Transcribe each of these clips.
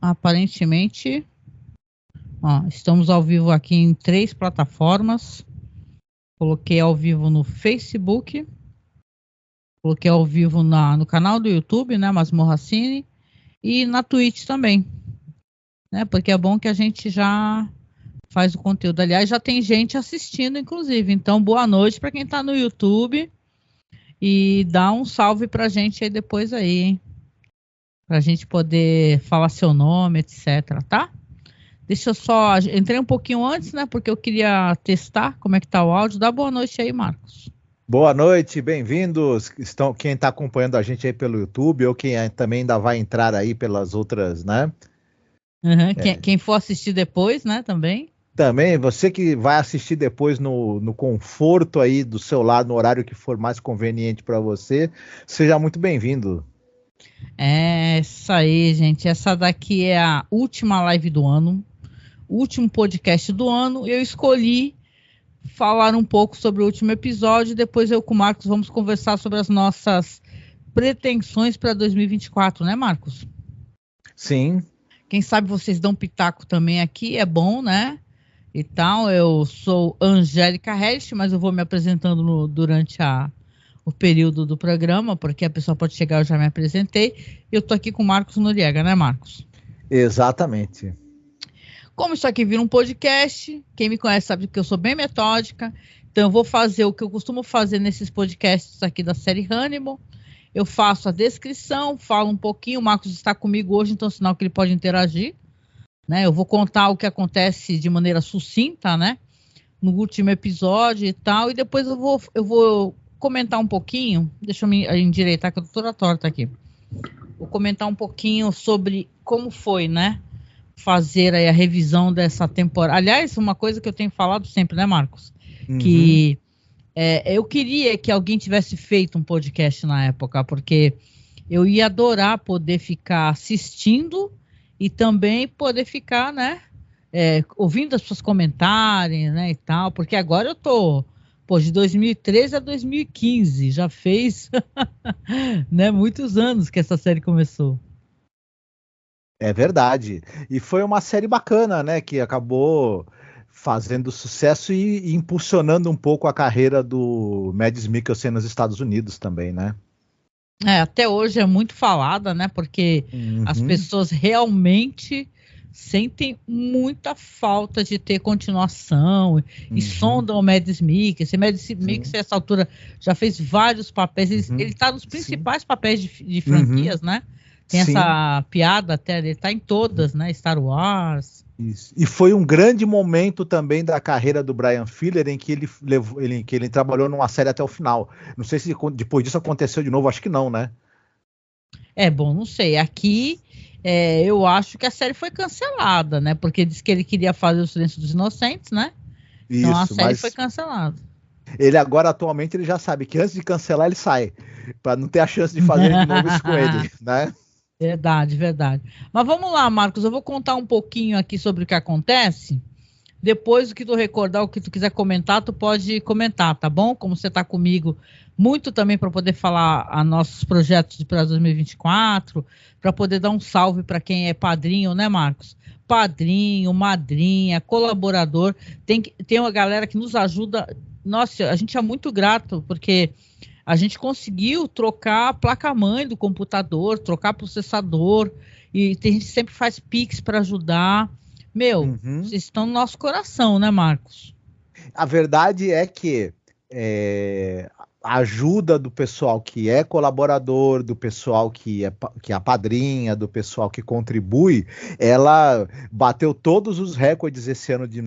aparentemente, estamos ao vivo aqui em 3 plataformas. Coloquei ao vivo no Facebook, coloquei ao vivo no canal do YouTube, né, Masmorra Cine, e na Twitch também, né, porque é bom que a gente já faz o conteúdo. Aliás, já tem gente assistindo, inclusive, então boa noite para quem está no YouTube e dá um salve pra gente aí depois aí, hein? Pra gente poder falar seu nome, etc, tá? Deixa eu só... Entrei um pouquinho antes, né? Porque eu queria testar como é que tá o áudio. Dá boa noite aí, Marcos. Boa noite, bem-vindos. Quem está acompanhando a gente aí pelo YouTube ou quem também ainda vai entrar aí pelas outras, né? Quem for assistir depois, né? Também, você que vai assistir depois no conforto aí do seu lado, no horário que for mais conveniente para você, seja muito bem-vindo. É isso aí, gente. Essa daqui é a última live do ano, último podcast do ano. Eu escolhi falar um pouco sobre o último episódio. Depois eu com o Marcos vamos conversar sobre as nossas pretensões para 2024, né, Marcos? Sim. Quem sabe vocês dão pitaco também aqui, é bom, né? E tal. Eu sou Angélica Helst, mas eu vou me apresentando durante o período do programa, porque a pessoa pode chegar, eu já me apresentei. Eu tô aqui com o Marcos Noriega, né, Marcos? Exatamente. Como isso aqui vira um podcast, quem me conhece sabe que eu sou bem metódica, então eu vou fazer o que eu costumo fazer nesses podcasts aqui da série Hannibal. Eu faço a descrição, falo um pouquinho, o Marcos está comigo hoje, então é sinal que ele pode interagir, né? Eu vou contar o que acontece de maneira sucinta, né? No último episódio e tal, e depois eu vou comentar um pouquinho, deixa eu me endireitar que eu tô toda torta aqui. Vou comentar um pouquinho sobre como foi, né? Fazer aí a revisão dessa temporada. Aliás, uma coisa que eu tenho falado sempre, né, Marcos? Uhum. Que eu queria que alguém tivesse feito um podcast na época, porque eu ia adorar poder ficar assistindo e também poder ficar, né? Ouvindo as pessoas comentarem, né, e tal, porque agora eu tô... de 2013 a 2015, já fez né, muitos anos que essa série começou. É verdade. E foi uma série bacana, né? Que acabou fazendo sucesso e impulsionando um pouco a carreira do Mads Mikkelsen nos Estados Unidos também, né? Até hoje é muito falada, né? Porque as pessoas realmente sentem muita falta de ter continuação e sondam o Mads Mikkelsen. Mads Mikkelsen, nessa altura, já fez vários papéis. Ele está nos principais papéis de franquias, né? Tem essa piada até, ele está em todas, né? Star Wars. Isso. E foi um grande momento também da carreira do Bryan Fuller, em que ele trabalhou numa série até o final. Não sei se depois disso aconteceu de novo, acho que não, né? Não sei. Aqui eu acho que a série foi cancelada, né? Porque disse que ele queria fazer o Silêncio dos Inocentes, né? Então a série foi cancelada. Ele agora, atualmente, ele já sabe que antes de cancelar, ele sai. Para não ter a chance de fazer de novo isso com ele, né? Verdade. Mas vamos lá, Marcos, eu vou contar um pouquinho aqui sobre o que acontece. Depois, o que tu recordar, o que tu quiser comentar, tu pode comentar, tá bom? Como você tá comigo, muito também para poder falar a nossos projetos para 2024, para poder dar um salve para quem é padrinho, né, Marcos? Padrinho, madrinha, colaborador. Tem uma galera que nos ajuda. Nossa, a gente é muito grato, porque a gente conseguiu trocar a placa-mãe do computador, trocar processador, e tem gente que sempre faz Pix para ajudar. Vocês estão no nosso coração, né, Marcos? A verdade é que a ajuda do pessoal que é colaborador, do pessoal que apadrinha, do pessoal que contribui, ela bateu todos os recordes esse ano de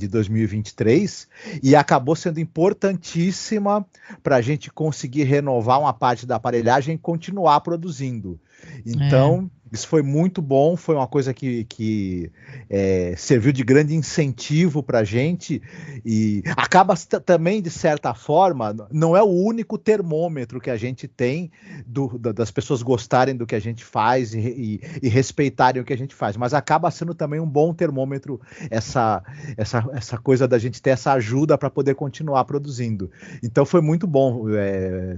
2023 e acabou sendo importantíssima para a gente conseguir renovar uma parte da aparelhagem e continuar produzindo. Então, isso foi muito bom, foi uma coisa que serviu de grande incentivo para a gente e acaba também, de certa forma, não é o único termômetro que a gente tem das pessoas gostarem do que a gente faz e respeitarem o que a gente faz, mas acaba sendo também um bom termômetro essa coisa da gente ter essa ajuda para poder continuar produzindo. Então foi muito bom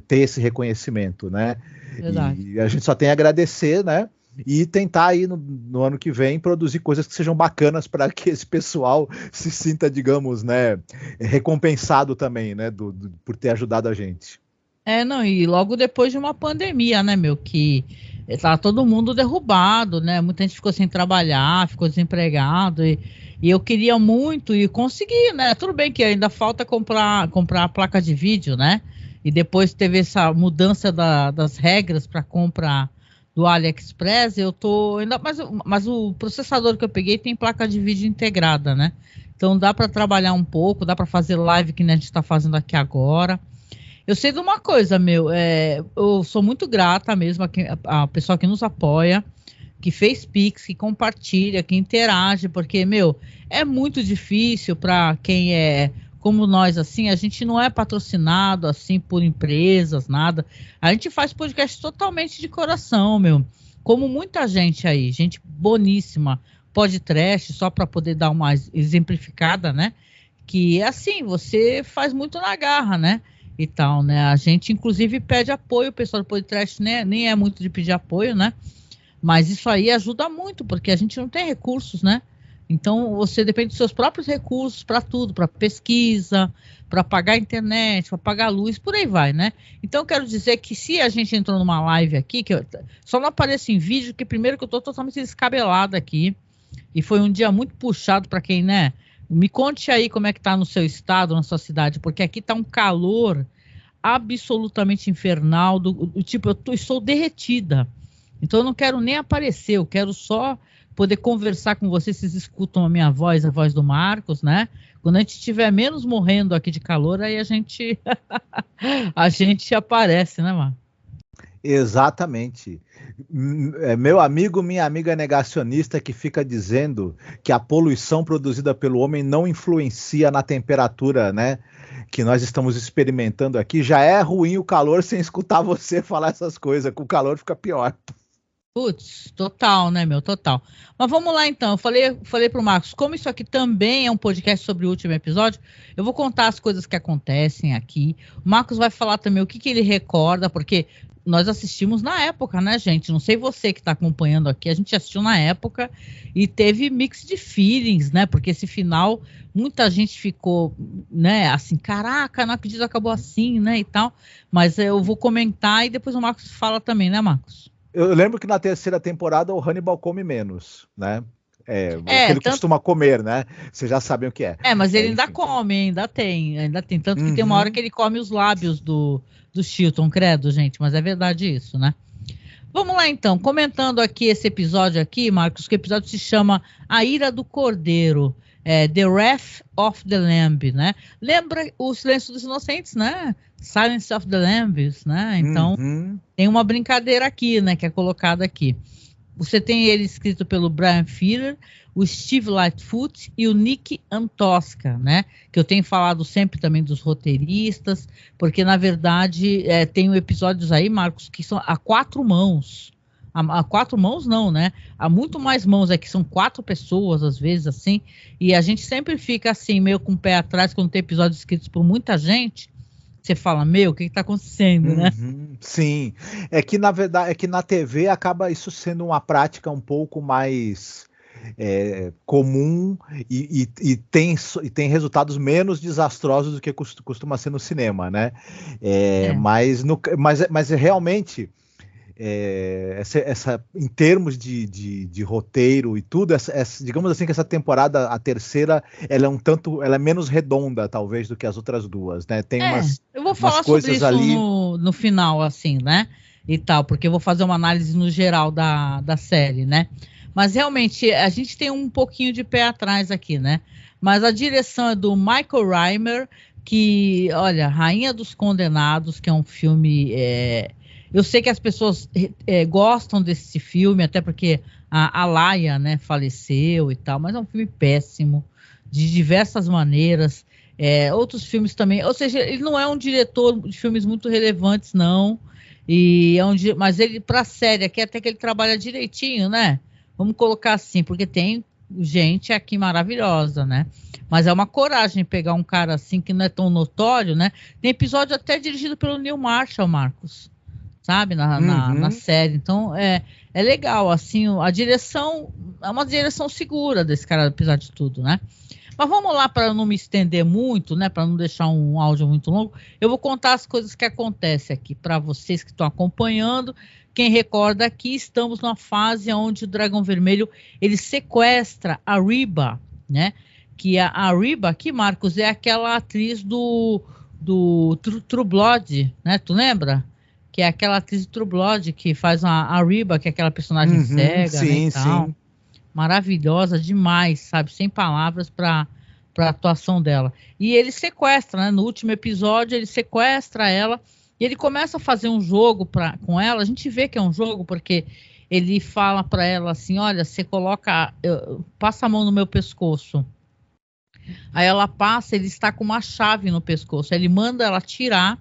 ter esse reconhecimento, né? Verdade. E a gente só tem a agradecer, né? e tentar aí no ano que vem produzir coisas que sejam bacanas para que esse pessoal se sinta, digamos, né, recompensado também, né, por ter ajudado a gente. Não, e logo depois de uma pandemia, né, meu, que tá todo mundo derrubado, né, muita gente ficou sem trabalhar, ficou desempregado, e eu queria muito e consegui, né, tudo bem que ainda falta comprar a placa de vídeo, né, e depois teve essa mudança das regras para compra do AliExpress, eu tô ainda, mas o processador que eu peguei tem placa de vídeo integrada, né, então dá para trabalhar um pouco, dá para fazer live que nem a gente está fazendo aqui agora. Eu sei de uma coisa, meu, eu sou muito grata mesmo a pessoa que nos apoia, que fez Pix, que compartilha, que interage, porque, meu, é muito difícil para quem é como nós, assim, a gente não é patrocinado, assim, por empresas, nada. A gente faz podcast totalmente de coração, meu. Como muita gente aí, gente boníssima, podcast, só para poder dar uma exemplificada, né? Que é assim, você faz muito na garra, né? E tal, né? A gente, inclusive, pede apoio, o pessoal do podcast, né? Nem é muito de pedir apoio, né? Mas isso aí ajuda muito, porque a gente não tem recursos, né? Então, você depende dos seus próprios recursos para tudo, para pesquisa, para pagar a internet, para pagar a luz, por aí vai, né? Então, eu quero dizer que se a gente entrou numa live aqui, só não apareço em vídeo, que primeiro que eu estou totalmente descabelada aqui, e foi um dia muito puxado para quem, né? Me conte aí como é que tá no seu estado, na sua cidade, porque aqui tá um calor absolutamente infernal, tipo, estou derretida. Então eu não quero nem aparecer, eu quero só poder conversar com vocês, vocês escutam a minha voz, a voz do Marcos, né? Quando a gente estiver menos morrendo aqui de calor, aí a gente a gente aparece, né, Marcos? Exatamente. Meu amigo, minha amiga negacionista que fica dizendo que a poluição produzida pelo homem não influencia na temperatura, né, que nós estamos experimentando aqui. Já é ruim o calor sem escutar você falar essas coisas, com o calor fica pior. Putz, total, né, meu, total. Mas vamos lá, então. Eu falei pro Marcos, como isso aqui também é um podcast sobre o último episódio, eu vou contar as coisas que acontecem aqui. O Marcos vai falar também o que ele recorda, porque nós assistimos na época, né, gente? Não sei você que está acompanhando aqui, a gente assistiu na época e teve mix de feelings, né? Porque esse final, muita gente ficou, né, assim, caraca, não acredito, acabou assim, né, e tal. Mas eu vou comentar e depois o Marcos fala também, né, Marcos? Eu lembro que na terceira temporada o Hannibal come menos, né? O que ele costuma comer, né? Vocês já sabem o que é. Mas ele ainda come, ainda tem. Tanto que tem uma hora que ele come os lábios do Chilton, credo, gente, mas é verdade isso, né? Vamos lá, então, comentando aqui esse episódio aqui, Marcos, que o episódio se chama A Ira do Cordeiro, The Wrath of the Lamb, né? Lembra o Silêncio dos Inocentes, né? Silence of the Lambs, né? Então, tem uma brincadeira aqui, né, que é colocada aqui. Você tem ele escrito pelo Brian Fuller, o Steve Lightfoot e o Nick Antosca, né? Que eu tenho falado sempre também dos roteiristas, porque, na verdade, tem episódios aí, Marcos, que são a 4 mãos. A 4 mãos não, né? Há muito mais mãos, que são 4 pessoas, às vezes, assim, e a gente sempre fica assim, meio com o pé atrás, quando tem episódios escritos por muita gente. Você fala, o que está acontecendo, né? Sim, é que na verdade, na TV acaba isso sendo uma prática um pouco mais comum e tem resultados menos desastrosos do que costuma ser no cinema, né? Mas realmente em termos de roteiro e tudo, digamos assim que essa temporada, a terceira, ela é menos redonda, talvez, do que as outras duas, né? Tem eu vou falar sobre isso ali no final, assim, né? E tal, porque eu vou fazer uma análise no geral da série, né? Mas realmente, a gente tem um pouquinho de pé atrás aqui, né? Mas a direção é do Michael Rymer, que, olha, Rainha dos Condenados, que é um filme... Eu sei que as pessoas gostam desse filme, até porque a Laia, né, faleceu e tal, mas é um filme péssimo, de diversas maneiras. Outros filmes também, ou seja, ele não é um diretor de filmes muito relevantes, não, mas ele, para a série aqui, até que ele trabalha direitinho, né? Vamos colocar assim, porque tem gente aqui maravilhosa, né? Mas é uma coragem pegar um cara assim que não é tão notório, né? Tem episódio até dirigido pelo Neil Marshall, Marcos. sabe, na série. Então, é legal, assim, a direção, é uma direção segura desse cara, apesar de tudo, né? Mas vamos lá, para não me estender muito, né, para não deixar um áudio muito longo, eu vou contar as coisas que acontecem aqui para vocês que estão acompanhando. Quem recorda aqui, estamos numa fase onde o Dragão Vermelho, ele sequestra a Reba, né? Que a Reba aqui, Marcos, é aquela atriz do True Blood, né? Tu lembra? Que é aquela atriz do True Blood que faz a Reba, que é aquela personagem cega, sim, né, e tal. sim. Maravilhosa demais, sabe? Sem palavras para a atuação dela. E ele sequestra, né? No último episódio, ele sequestra ela e ele começa a fazer um jogo com ela. A gente vê que é um jogo porque ele fala para ela assim, olha, você passa a mão no meu pescoço. Aí ela passa, ele está com uma chave no pescoço. Aí ele manda ela tirar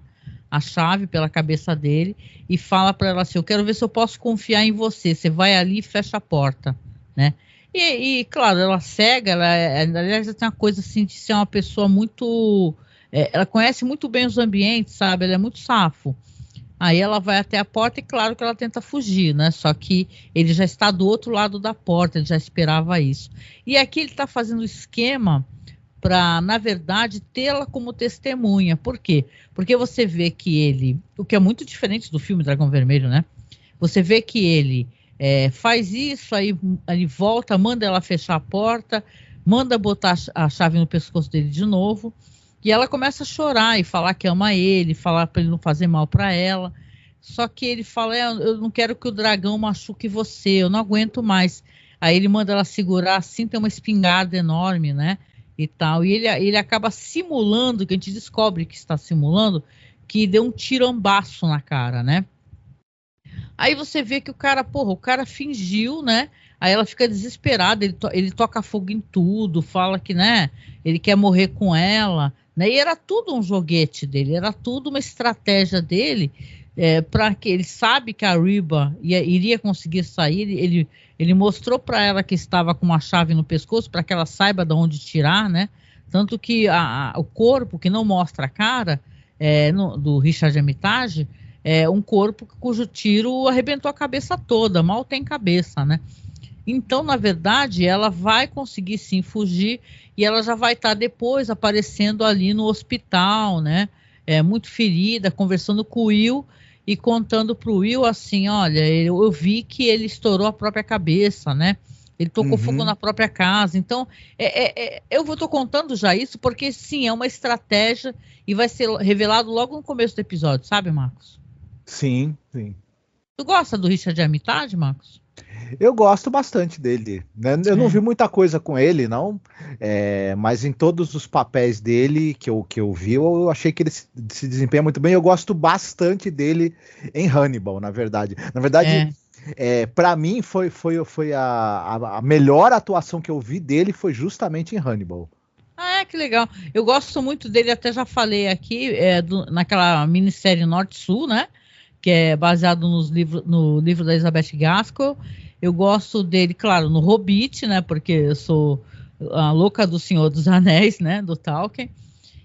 a chave pela cabeça dele e fala para ela assim, eu quero ver se eu posso confiar em você. Você vai ali e fecha a porta, né? E claro, ela cega, aliás, ela tem uma coisa assim de ser uma pessoa muito... ela conhece muito bem os ambientes, sabe? Ela é muito safo. Aí ela vai até a porta e claro que ela tenta fugir, né? Só que ele já está do outro lado da porta, ele já esperava isso. E aqui ele está fazendo o esquema para, na verdade, tê-la como testemunha. Por quê? Porque você vê que ele... O que é muito diferente do filme Dragão Vermelho, né? Você vê que ele faz isso, aí ele volta, manda ela fechar a porta, manda botar a chave no pescoço dele de novo, e ela começa a chorar e falar que ama ele, falar para ele não fazer mal para ela. Só que ele fala, eu não quero que o dragão machuque você, eu não aguento mais. Aí ele manda ela segurar assim, tem uma espingarda enorme, né? E tal, e ele acaba simulando, que a gente descobre que está simulando, que deu um tirambaço na cara, né? Aí você vê que o cara fingiu, né? Aí ela fica desesperada, ele toca fogo em tudo, fala que, né, ele quer morrer com ela, né? E era tudo um joguete dele, era tudo uma estratégia dele, para que ele sabe que a Reba iria conseguir sair, ele mostrou para ela que estava com uma chave no pescoço, para que ela saiba de onde tirar, né? Tanto que o corpo, que não mostra a cara, do Richard Armitage, é um corpo cujo tiro arrebentou a cabeça toda, mal tem cabeça, né? Então, na verdade, ela vai conseguir sim fugir e ela já vai estar depois aparecendo ali no hospital, né? Muito ferida, conversando com o Will e contando para o Will assim, olha, eu vi que ele estourou a própria cabeça, né? Ele tocou fogo na própria casa. Então, eu estou contando já isso porque, sim, é uma estratégia e vai ser revelado logo no começo do episódio, sabe, Marcos? Sim, sim. Tu gosta do Richard Armitage, Marcos? Eu gosto bastante dele, né? Eu não vi muita coisa com ele, não, mas em todos os papéis dele que eu vi, eu achei que ele se desempenha muito bem. Eu gosto bastante dele em Hannibal, na verdade. Na verdade, para mim, foi a melhor atuação que eu vi dele foi justamente em Hannibal. Que legal. Eu gosto muito dele, até já falei aqui, naquela minissérie Norte-Sul, né? Que é baseado no livro da Elizabeth Gaskell. Eu gosto dele, claro, no Hobbit, né? Porque eu sou a louca do Senhor dos Anéis, né? Do Tolkien.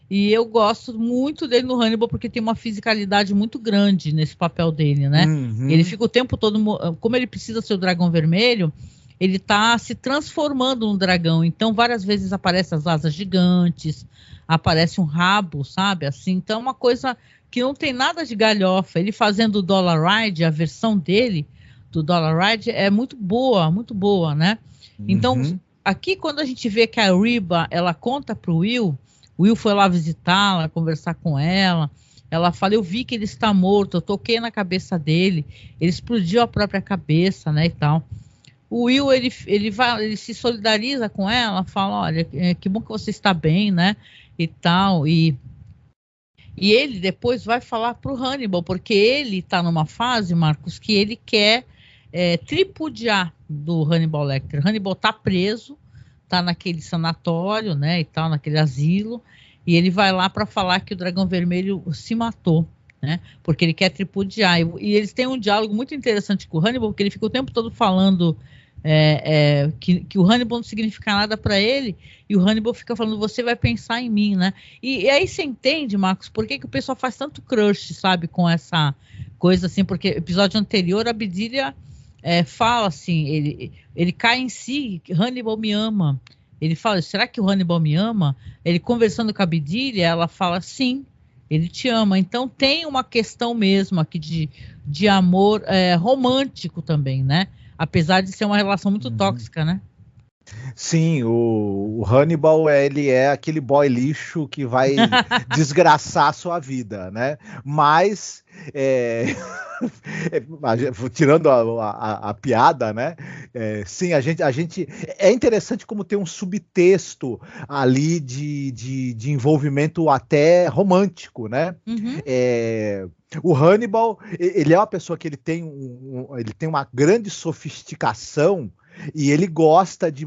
E eu gosto muito dele no Hannibal porque tem uma fisicalidade muito grande nesse papel dele, né? Ele fica o tempo todo... Como ele precisa ser o Dragão Vermelho, ele está se transformando num dragão. Então, várias vezes aparecem as asas gigantes, aparece um rabo, sabe? Assim, então, é uma coisa que não tem nada de galhofa. Ele fazendo o Dollar Ride, a versão dele do Dollar Ride é muito boa, né? Então, aqui quando a gente vê que a Reba, ela conta para o Will foi lá visitá-la, conversar com ela, ela fala, eu vi que ele está morto, eu toquei na cabeça dele, ele explodiu a própria cabeça, né, e tal. O Will, ele se solidariza com ela, fala, olha, que bom que você está bem, né, e tal, e ele depois vai falar para o Hannibal, porque ele está numa fase, Marcos, que ele quer tripudiar do Hannibal Lecter. Hannibal está preso, está naquele sanatório, né, e tal, naquele asilo, e ele vai lá para falar que o Dragão Vermelho se matou, né, porque ele quer tripudiar. E eles têm um diálogo muito interessante com o Hannibal, porque ele fica o tempo todo falando que o Hannibal não significa nada para ele, e o Hannibal fica falando, você vai pensar em mim, né? E aí você entende, Marcos, por que o pessoal faz tanto crush, sabe, com coisa assim, porque episódio anterior a Bedelia fala assim, ele cai em si, Hannibal me ama. Ele fala, será que o Hannibal me ama? Ele conversando com a Bedelia, ela fala, sim, ele te ama. Então tem uma questão mesmo aqui de amor romântico também, né? Apesar de ser uma relação muito tóxica, né? Sim, o Hannibal, ele é aquele boy lixo que vai desgraçar a sua vida, né? Mas, tirando a piada, né? Sim, a gente... É interessante como tem um subtexto ali de envolvimento até romântico, né? Uhum. O Hannibal, ele é uma pessoa que ele tem uma grande sofisticação e ele gosta de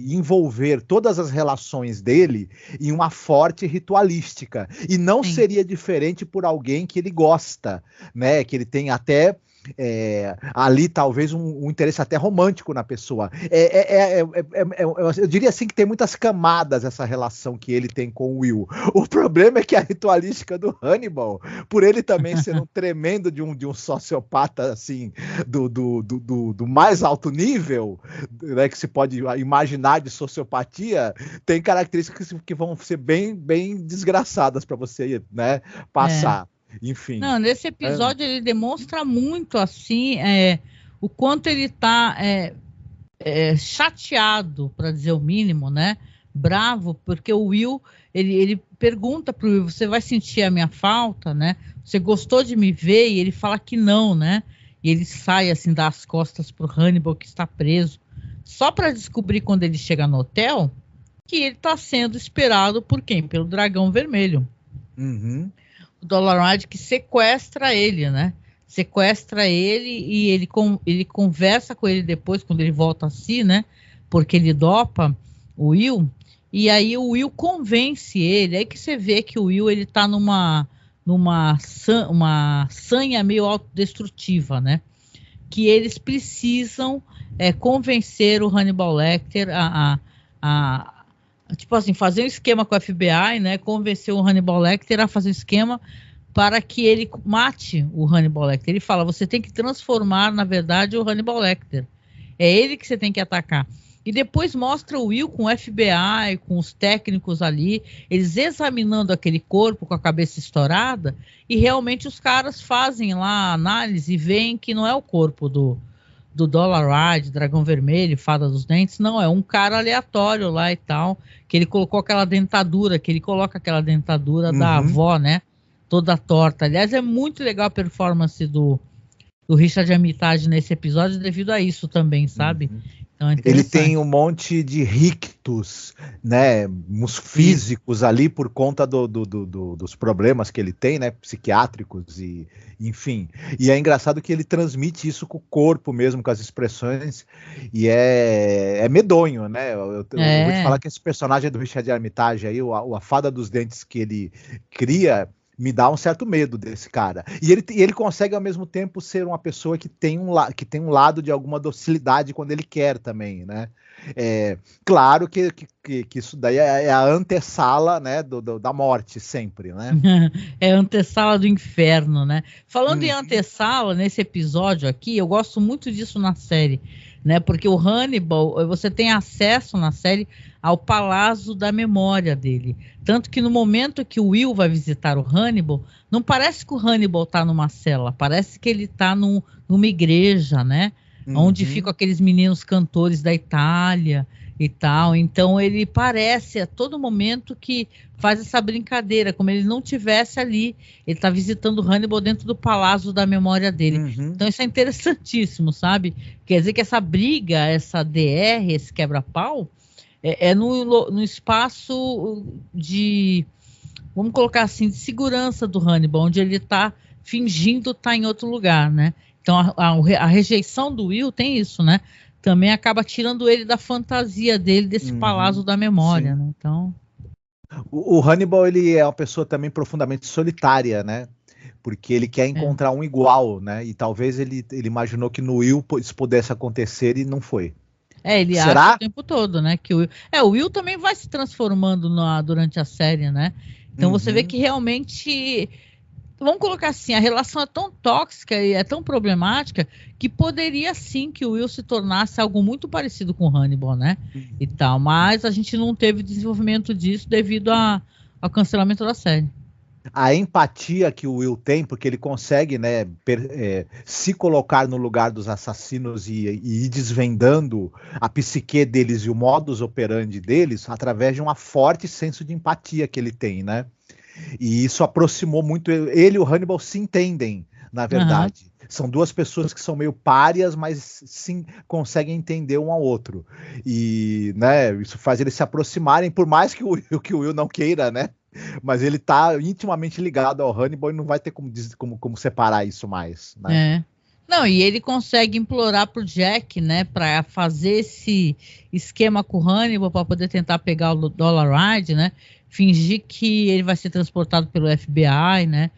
envolver todas as relações dele em uma forte ritualística. E não Sim. seria diferente por alguém que ele gosta, né? Que ele tem até ali talvez um interesse até romântico na pessoa. Eu diria assim que tem muitas camadas essa relação que ele tem com o Will. O problema é que a ritualística do Hannibal, por ele também ser um tremendo de um sociopata assim, do mais alto nível, né, que se pode imaginar de sociopatia, tem características que vão ser bem desgraçadas para você, né, passar. Enfim. Não, nesse episódio ele demonstra muito assim o quanto ele está chateado, para dizer o mínimo, né? Bravo, porque o Will ele pergunta para o Will, você vai sentir a minha falta, né? Você gostou de me ver? E ele fala que não, né? E ele sai assim, dá as costas para o Hannibal que está preso, só para descobrir quando ele chega no hotel que ele está sendo esperado por quem? Pelo Dragão Vermelho. Uhum. O Dolarhyde que sequestra ele, né? Sequestra ele e ele conversa com ele depois, quando ele volta a si, né? Porque ele dopa o Will. E aí o Will convence ele. Aí que você vê que o Will, ele tá numa sanha meio autodestrutiva, né? Que eles precisam convencer o Hannibal Lecter tipo assim, fazer um esquema com o FBI, né? Convencer o Hannibal Lecter a fazer um esquema para que ele mate o Hannibal Lecter. Ele fala, você tem que transformar, na verdade, o Hannibal Lecter. É ele que você tem que atacar. E depois mostra o Will com o FBI, com os técnicos ali, eles examinando aquele corpo com a cabeça estourada, e realmente os caras fazem lá a análise e veem que não é o corpo do Dolarhyde, Dragão Vermelho, Fada dos Dentes, não, é um cara aleatório lá e tal, que ele colocou aquela dentadura, que ele coloca aquela dentadura da avó, né, toda torta. Aliás, é muito legal a performance do Richard Armitage nesse episódio devido a isso também, sabe? Então, ele tem um monte de rictus, né, físicos ali por conta dos problemas que ele tem, né, psiquiátricos e enfim. E é engraçado que ele transmite isso com o corpo mesmo, com as expressões, e é medonho, né? Eu vou te falar que esse personagem do Richard Armitage aí, a Fada dos Dentes que ele cria, me dá um certo medo desse cara. E ele consegue, ao mesmo tempo, ser uma pessoa que tem um lado de alguma docilidade quando ele quer também, né? Claro que isso daí é a antessala, né, da morte sempre, né? É a antessala do inferno, né? Falando em antessala, nesse episódio aqui, eu gosto muito disso na série, né? Porque o Hannibal, você tem acesso na série ao palácio da memória dele. Tanto que no momento que o Will vai visitar o Hannibal, não parece que o Hannibal está numa cela, parece que ele está numa igreja, né? Onde ficam aqueles meninos cantores da Itália e tal. Então ele parece a todo momento que faz essa brincadeira, como ele não tivesse ali. Ele está visitando o Hannibal dentro do palácio da memória dele. Então isso é interessantíssimo, sabe? Quer dizer que essa briga, essa DR, esse quebra-pau, no espaço de, vamos colocar assim, de segurança do Hannibal, onde ele está fingindo estar em outro lugar, né? Então a rejeição do Will tem isso, né? Também acaba tirando ele da fantasia dele, desse palácio da memória, né? Então... O Hannibal, ele é uma pessoa também profundamente solitária, né? Porque ele quer encontrar um igual, né? E talvez ele imaginou que no Will isso pudesse acontecer e não foi. Ele acha o tempo todo, né? Que o Will também vai se transformando durante a série, né? Então você vê que realmente vamos colocar assim, a relação é tão tóxica e é tão problemática que poderia sim que o Will se tornasse algo muito parecido com o Hannibal, né? E tal, mas a gente não teve desenvolvimento disso devido ao cancelamento da série. A empatia que o Will tem, porque ele consegue, né, se colocar no lugar dos assassinos e ir desvendando a psique deles e o modus operandi deles através de um forte senso de empatia que ele tem, né? E isso aproximou muito ele e o Hannibal se entendem, na verdade. Uhum. São duas pessoas que são meio párias, mas sim conseguem entender um ao outro. E, né, isso faz eles se aproximarem, por mais que o Will não queira, né? Mas ele tá intimamente ligado ao Hannibal e não vai ter como separar isso mais, né? É. Não, e ele consegue implorar pro Jack, né, para fazer esse esquema com o Hannibal para poder tentar pegar o Dollarhide, né? Fingir que ele vai ser transportado pelo FBI, né?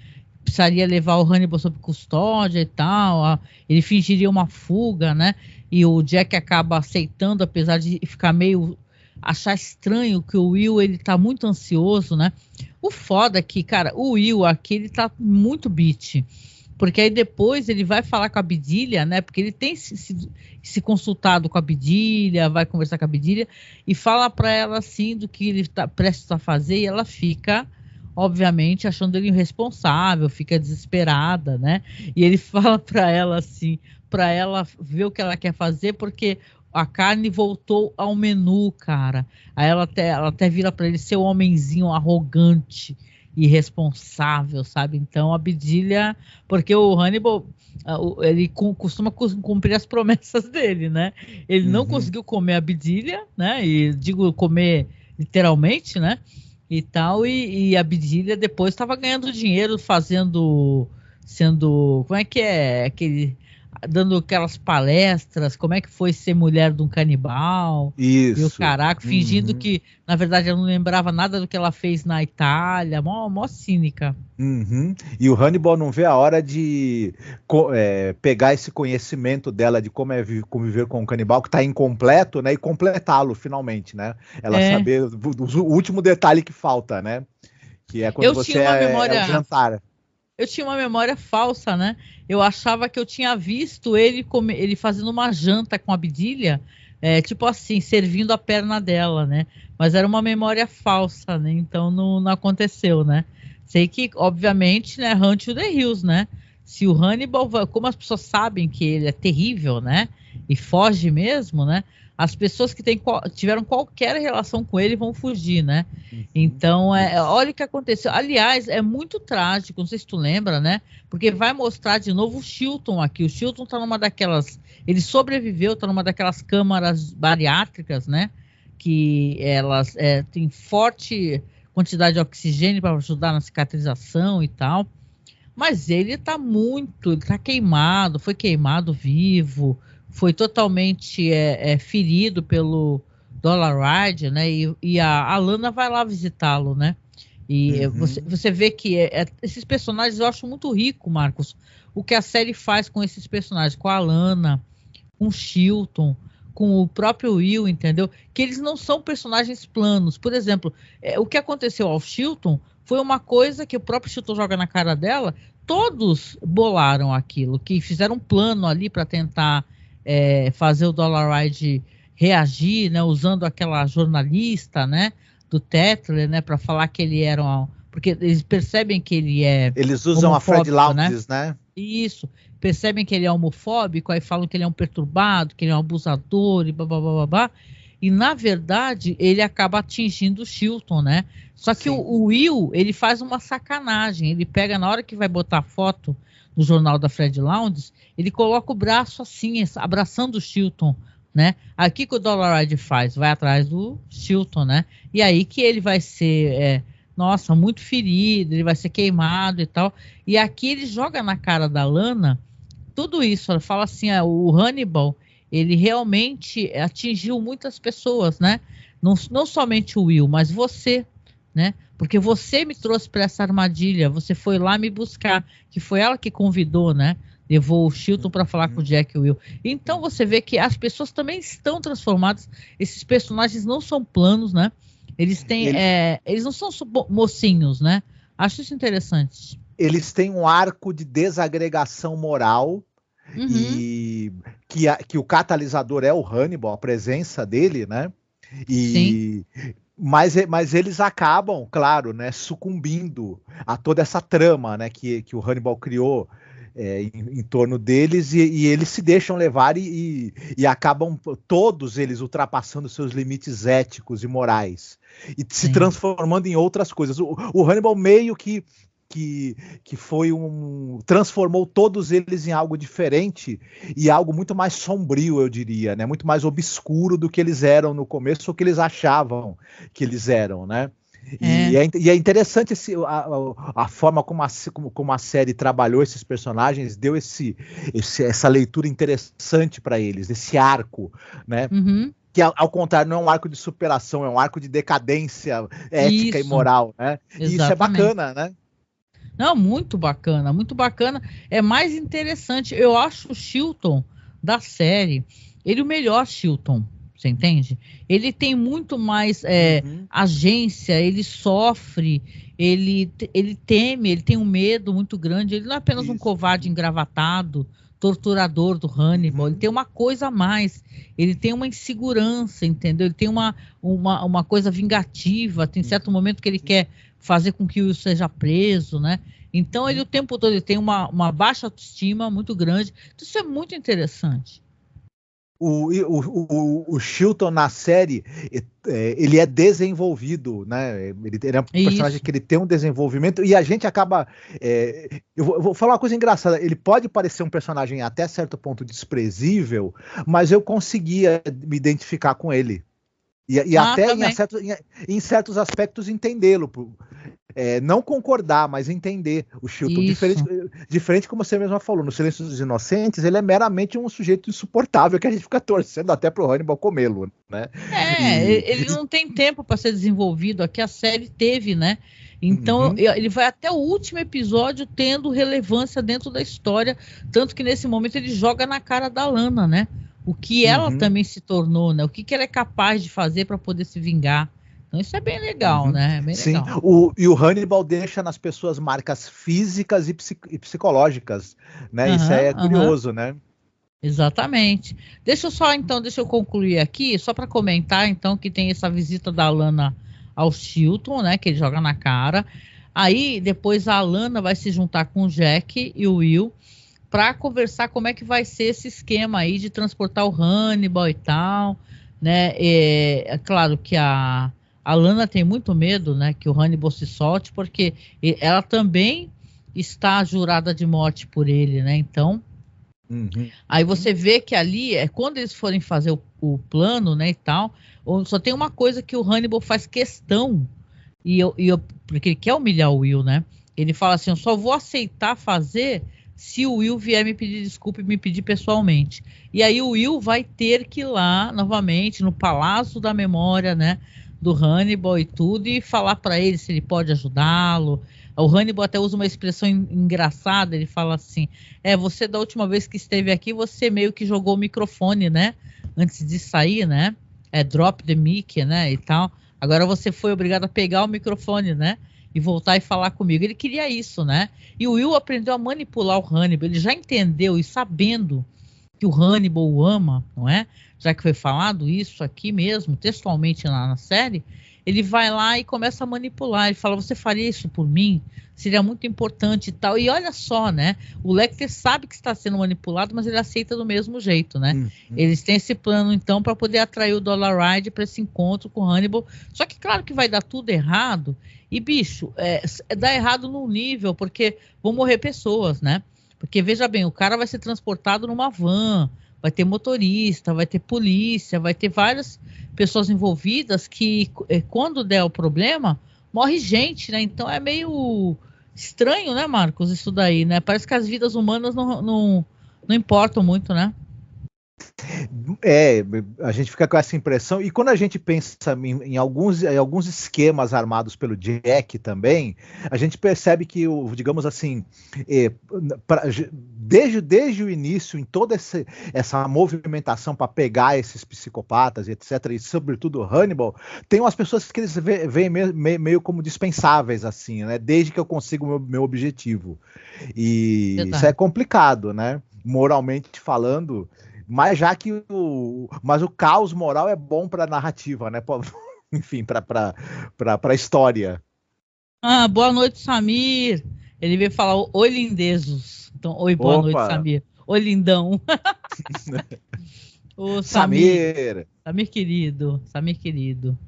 Precisaria levar o Hannibal sob custódia e tal. Ele fingiria uma fuga, né? E o Jack acaba aceitando, apesar de ficar meio achar estranho que o Will, ele tá muito ansioso, né? O foda é que, cara, o Will aqui, ele tá muito bitch. Porque aí depois ele vai falar com a Abdilia, né? Porque ele tem se consultado com a Abdilia, vai conversar com a Abdilia e fala para ela assim do que ele tá prestes a fazer e ela fica, obviamente, achando ele irresponsável, fica desesperada, né? E ele fala para ela assim, para ela ver o que ela quer fazer, porque a carne voltou ao menu, cara. Aí ela até vira para ele ser um homenzinho arrogante, irresponsável, sabe? Então a Abdilia, porque o Hannibal, ele costuma cumprir as promessas dele, né? Ele não conseguiu comer a Abdilia, né? E digo comer literalmente, né? E tal, e a Abdilia depois estava ganhando dinheiro sendo, como é que é, dando aquelas palestras, como é que foi ser mulher de um canibal. Isso. E o caraca, fingindo que, na verdade, ela não lembrava nada do que ela fez na Itália, mó cínica. E o Hannibal não vê a hora de pegar esse conhecimento dela de como é conviver com um canibal que está incompleto, né, e completá-lo finalmente, né? Ela saber o último detalhe que falta, né? Que é quando você é o jantar. Eu tinha uma memória falsa, né? Eu achava que eu tinha visto ele fazendo uma janta com a Abdilia, tipo assim, servindo a perna dela, né? Mas era uma memória falsa, né? Então não aconteceu, né? Sei que, obviamente, né, Hunt to the Hills, né? Se o Hannibal, como as pessoas sabem que ele é terrível, né? E foge mesmo, né? As pessoas que tiveram qualquer relação com ele vão fugir, né? Então, olha o que aconteceu. Aliás, é muito trágico, não sei se tu lembra, né? Porque vai mostrar de novo o Chilton aqui. O Chilton tá numa daquelas... Ele sobreviveu, tá numa daquelas câmaras bariátricas, né? Que elas têm forte quantidade de oxigênio para ajudar na cicatrização e tal. Mas ele tá queimado, foi queimado vivo, foi totalmente ferido pelo Dollarhide, né? E a Lana vai lá visitá-lo, né? E você vê que esses personagens eu acho muito rico, Marcos. O que a série faz com esses personagens, com a Lana, com o Chilton, com o próprio Will, entendeu? Que eles não são personagens planos. Por exemplo, o que aconteceu ao Chilton foi uma coisa que o próprio Chilton joga na cara dela. Todos bolaram aquilo, que fizeram um plano ali para tentar fazer o Dollarhide reagir, né? Usando aquela jornalista, né? Do Tetler, né? Para falar que ele era porque eles percebem que ele é... Eles usam a Fred Lounds, né? Isso. Percebem que ele é homofóbico, aí falam que ele é um perturbado, que ele é um abusador e babá. E, na verdade, ele acaba atingindo o Chilton, né? Só que o Will, ele faz uma sacanagem. Ele pega, na hora que vai botar foto no jornal da Fred Lounds, ele coloca o braço assim, abraçando o Chilton, né? Aqui que o Dollarhide faz, vai atrás do Chilton, né? E aí que ele vai ser... muito ferido, ele vai ser queimado e tal. E aqui ele joga na cara da Lana tudo isso. Ela fala assim, o Hannibal, ele realmente atingiu muitas pessoas, né? Não somente o Will, mas você, né? Porque você me trouxe para essa armadilha, você foi lá me buscar, que foi ela que convidou, né? Levou o Chilton para falar com o Jack e o Will. Então você vê que as pessoas também estão transformadas, esses personagens não são planos, né? Eles têm, eles não são mocinhos, né? Acho isso interessante. eles têm um arco de desagregação moral, e que o catalisador é o Hannibal, a presença dele, né? Mas eles acabam, claro, né, sucumbindo a toda essa trama, né, que o Hannibal criou em torno deles, e eles se deixam levar e acabam todos eles ultrapassando seus limites éticos e morais e se transformando em outras coisas. O Hannibal meio que foi transformou todos eles em algo diferente e algo muito mais sombrio, eu diria, né? Muito mais obscuro do que eles eram no começo, ou que eles achavam que eles eram, né? E é interessante a forma como a série trabalhou esses personagens, deu essa leitura interessante para eles, esse arco, né? Que ao contrário não é um arco de superação, é um arco de decadência ética e moral, né? E isso é bacana, né? Não, muito bacana, muito bacana. É mais interessante. Eu acho o Chilton da série, ele o melhor Chilton, você entende? Ele tem muito mais agência, ele sofre, ele teme, ele tem um medo muito grande. Ele não é apenas um covarde engravatado, torturador do Hannibal, ele tem uma coisa a mais. Ele tem uma insegurança, entendeu? Ele tem uma coisa vingativa, tem certo momento que ele quer fazer com que o Will seja preso, né? Então, ele o tempo todo ele tem uma baixa autoestima muito grande. Isso é muito interessante. O Chilton na série, ele é desenvolvido, né? Ele é um personagem que ele tem um desenvolvimento, e a gente acaba... eu vou falar uma coisa engraçada. Ele pode parecer um personagem até certo ponto desprezível, mas eu conseguia me identificar com ele. E até em certos aspectos entendê-lo. Não concordar, mas entender o Chilton. Diferente como você mesma falou, no Silêncio dos Inocentes, ele é meramente um sujeito insuportável que a gente fica torcendo até pro Hannibal comê-lo, né? Ele não tem tempo para ser desenvolvido. Aqui a série teve, né? Então ele vai até o último episódio tendo relevância dentro da história, tanto que nesse momento ele joga na cara da Lana, né? O que ela também se tornou, né? O que ela é capaz de fazer para poder se vingar. Então isso é bem legal, né? Bem legal. E o Hannibal deixa nas pessoas marcas físicas e psicológicas, né? Isso é curioso, né? Exatamente. Deixa eu concluir aqui, só para comentar, então, que tem essa visita da Lana ao Chilton, né? Que ele joga na cara. Aí, depois a Lana vai se juntar com o Jack e o Will para conversar como é que vai ser esse esquema aí de transportar o Hannibal e tal, né? É claro que a Lana tem muito medo, né, que o Hannibal se solte, porque ela também está jurada de morte por ele, né? Então, aí você vê que ali, quando eles forem fazer o plano, né, e tal, só tem uma coisa que o Hannibal faz questão, porque ele quer humilhar o Will, né? Ele fala assim, eu só vou aceitar fazer se o Will vier me pedir desculpa e me pedir pessoalmente. E aí o Will vai ter que ir lá, novamente, no Palácio da Memória, né, do Hannibal e tudo, e falar para ele se ele pode ajudá-lo. O Hannibal até usa uma expressão engraçada, ele fala assim, você da última vez que esteve aqui, você meio que jogou o microfone, né, antes de sair, né, drop the mic, né, e tal. Agora você foi obrigado a pegar o microfone, né, e voltar e falar comigo. Ele queria isso, né, e o Will aprendeu a manipular o Hannibal, ele já entendeu, e sabendo que o Hannibal o ama, não é? Já que foi falado isso aqui mesmo, textualmente na série, ele vai lá e começa a manipular. Ele fala, você faria isso por mim? Seria muito importante e tal. E olha só, né? O Lecter sabe que está sendo manipulado, mas ele aceita do mesmo jeito, né? Eles têm esse plano, então, para poder atrair o Dollarhide para esse encontro com o Hannibal. Só que, claro que vai dar tudo errado. E, bicho, dá errado num nível, porque vão morrer pessoas, né? Porque, veja bem, o cara vai ser transportado numa van, vai ter motorista, vai ter polícia, vai ter várias pessoas envolvidas que, quando der o problema, morre gente, né? Então é meio estranho, né, Marcos, isso daí, né? Parece que as vidas humanas não importam muito, né? A gente fica com essa impressão, e quando a gente pensa em alguns esquemas armados pelo Jack também, a gente percebe que, digamos assim, desde o início, em toda essa movimentação para pegar esses psicopatas, etc., e sobretudo o Hannibal, tem umas pessoas que eles veem meio como dispensáveis, assim, né? Desde que eu consigo o meu objetivo. E Verdade. isso é complicado, né? Moralmente falando. Mas mas o caos moral é bom para a narrativa, né? Enfim, para a história. Boa noite, Samir. Ele veio falar oi, lindezos. Então, oi, boa noite, Samir. Oi, lindão. Ô, Samir, Samir querido.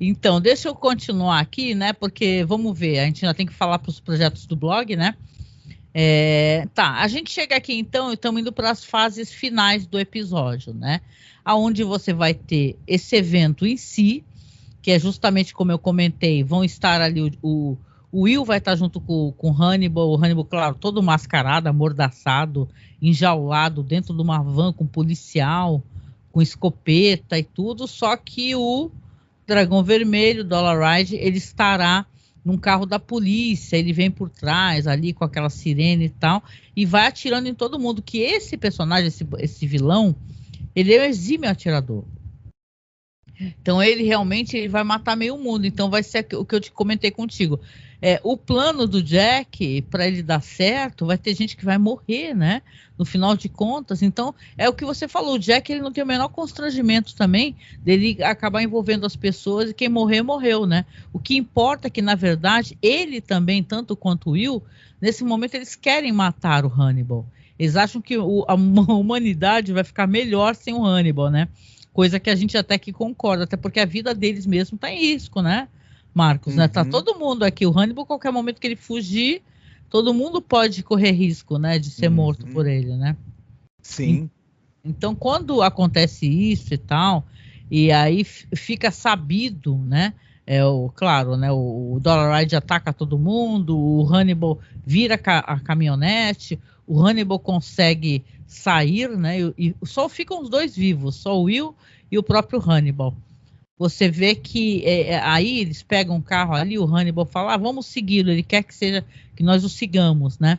Então, deixa eu continuar aqui, né? Porque, vamos ver, a gente ainda tem que falar para os projetos do blog, né? A gente chega aqui então e estamos indo para as fases finais do episódio, né? Aonde você vai ter esse evento em si, que é justamente como eu comentei, vão estar ali o Will vai estar junto com o Hannibal, claro, todo mascarado, amordaçado, enjaulado dentro de uma van com policial, com escopeta e tudo, só que o Dragão Vermelho, Dollarhide, ele estará num carro da polícia, ele vem por trás ali com aquela sirene e tal, e vai atirando em todo mundo, que esse personagem, esse vilão, ele é um exímio atirador. Então ele realmente vai matar meio mundo, então vai ser o que eu te comentei contigo. O plano do Jack, para ele dar certo, vai ter gente que vai morrer, né? No final de contas, então é o que você falou, o Jack ele não tem o menor constrangimento também dele acabar envolvendo as pessoas e quem morrer, morreu, né? O que importa é que, na verdade, ele também, tanto quanto o Will, nesse momento eles querem matar o Hannibal. Eles acham que a humanidade vai ficar melhor sem o Hannibal, né? Coisa que a gente até que concorda, até porque a vida deles mesmo está em risco, né, Marcos? Né? Tá todo mundo aqui, o Hannibal, qualquer momento que ele fugir, todo mundo pode correr risco, né, de ser morto por ele, né? Sim. Então, quando acontece isso e tal, e aí fica sabido, né, claro, né, o Dollarhide ataca todo mundo, o Hannibal vira a caminhonete, o Hannibal consegue sair, né, e só ficam os dois vivos, só o Will e o próprio Hannibal. Você vê que aí eles pegam um carro ali, o Hannibal fala, vamos segui-lo, ele quer que nós o sigamos, né,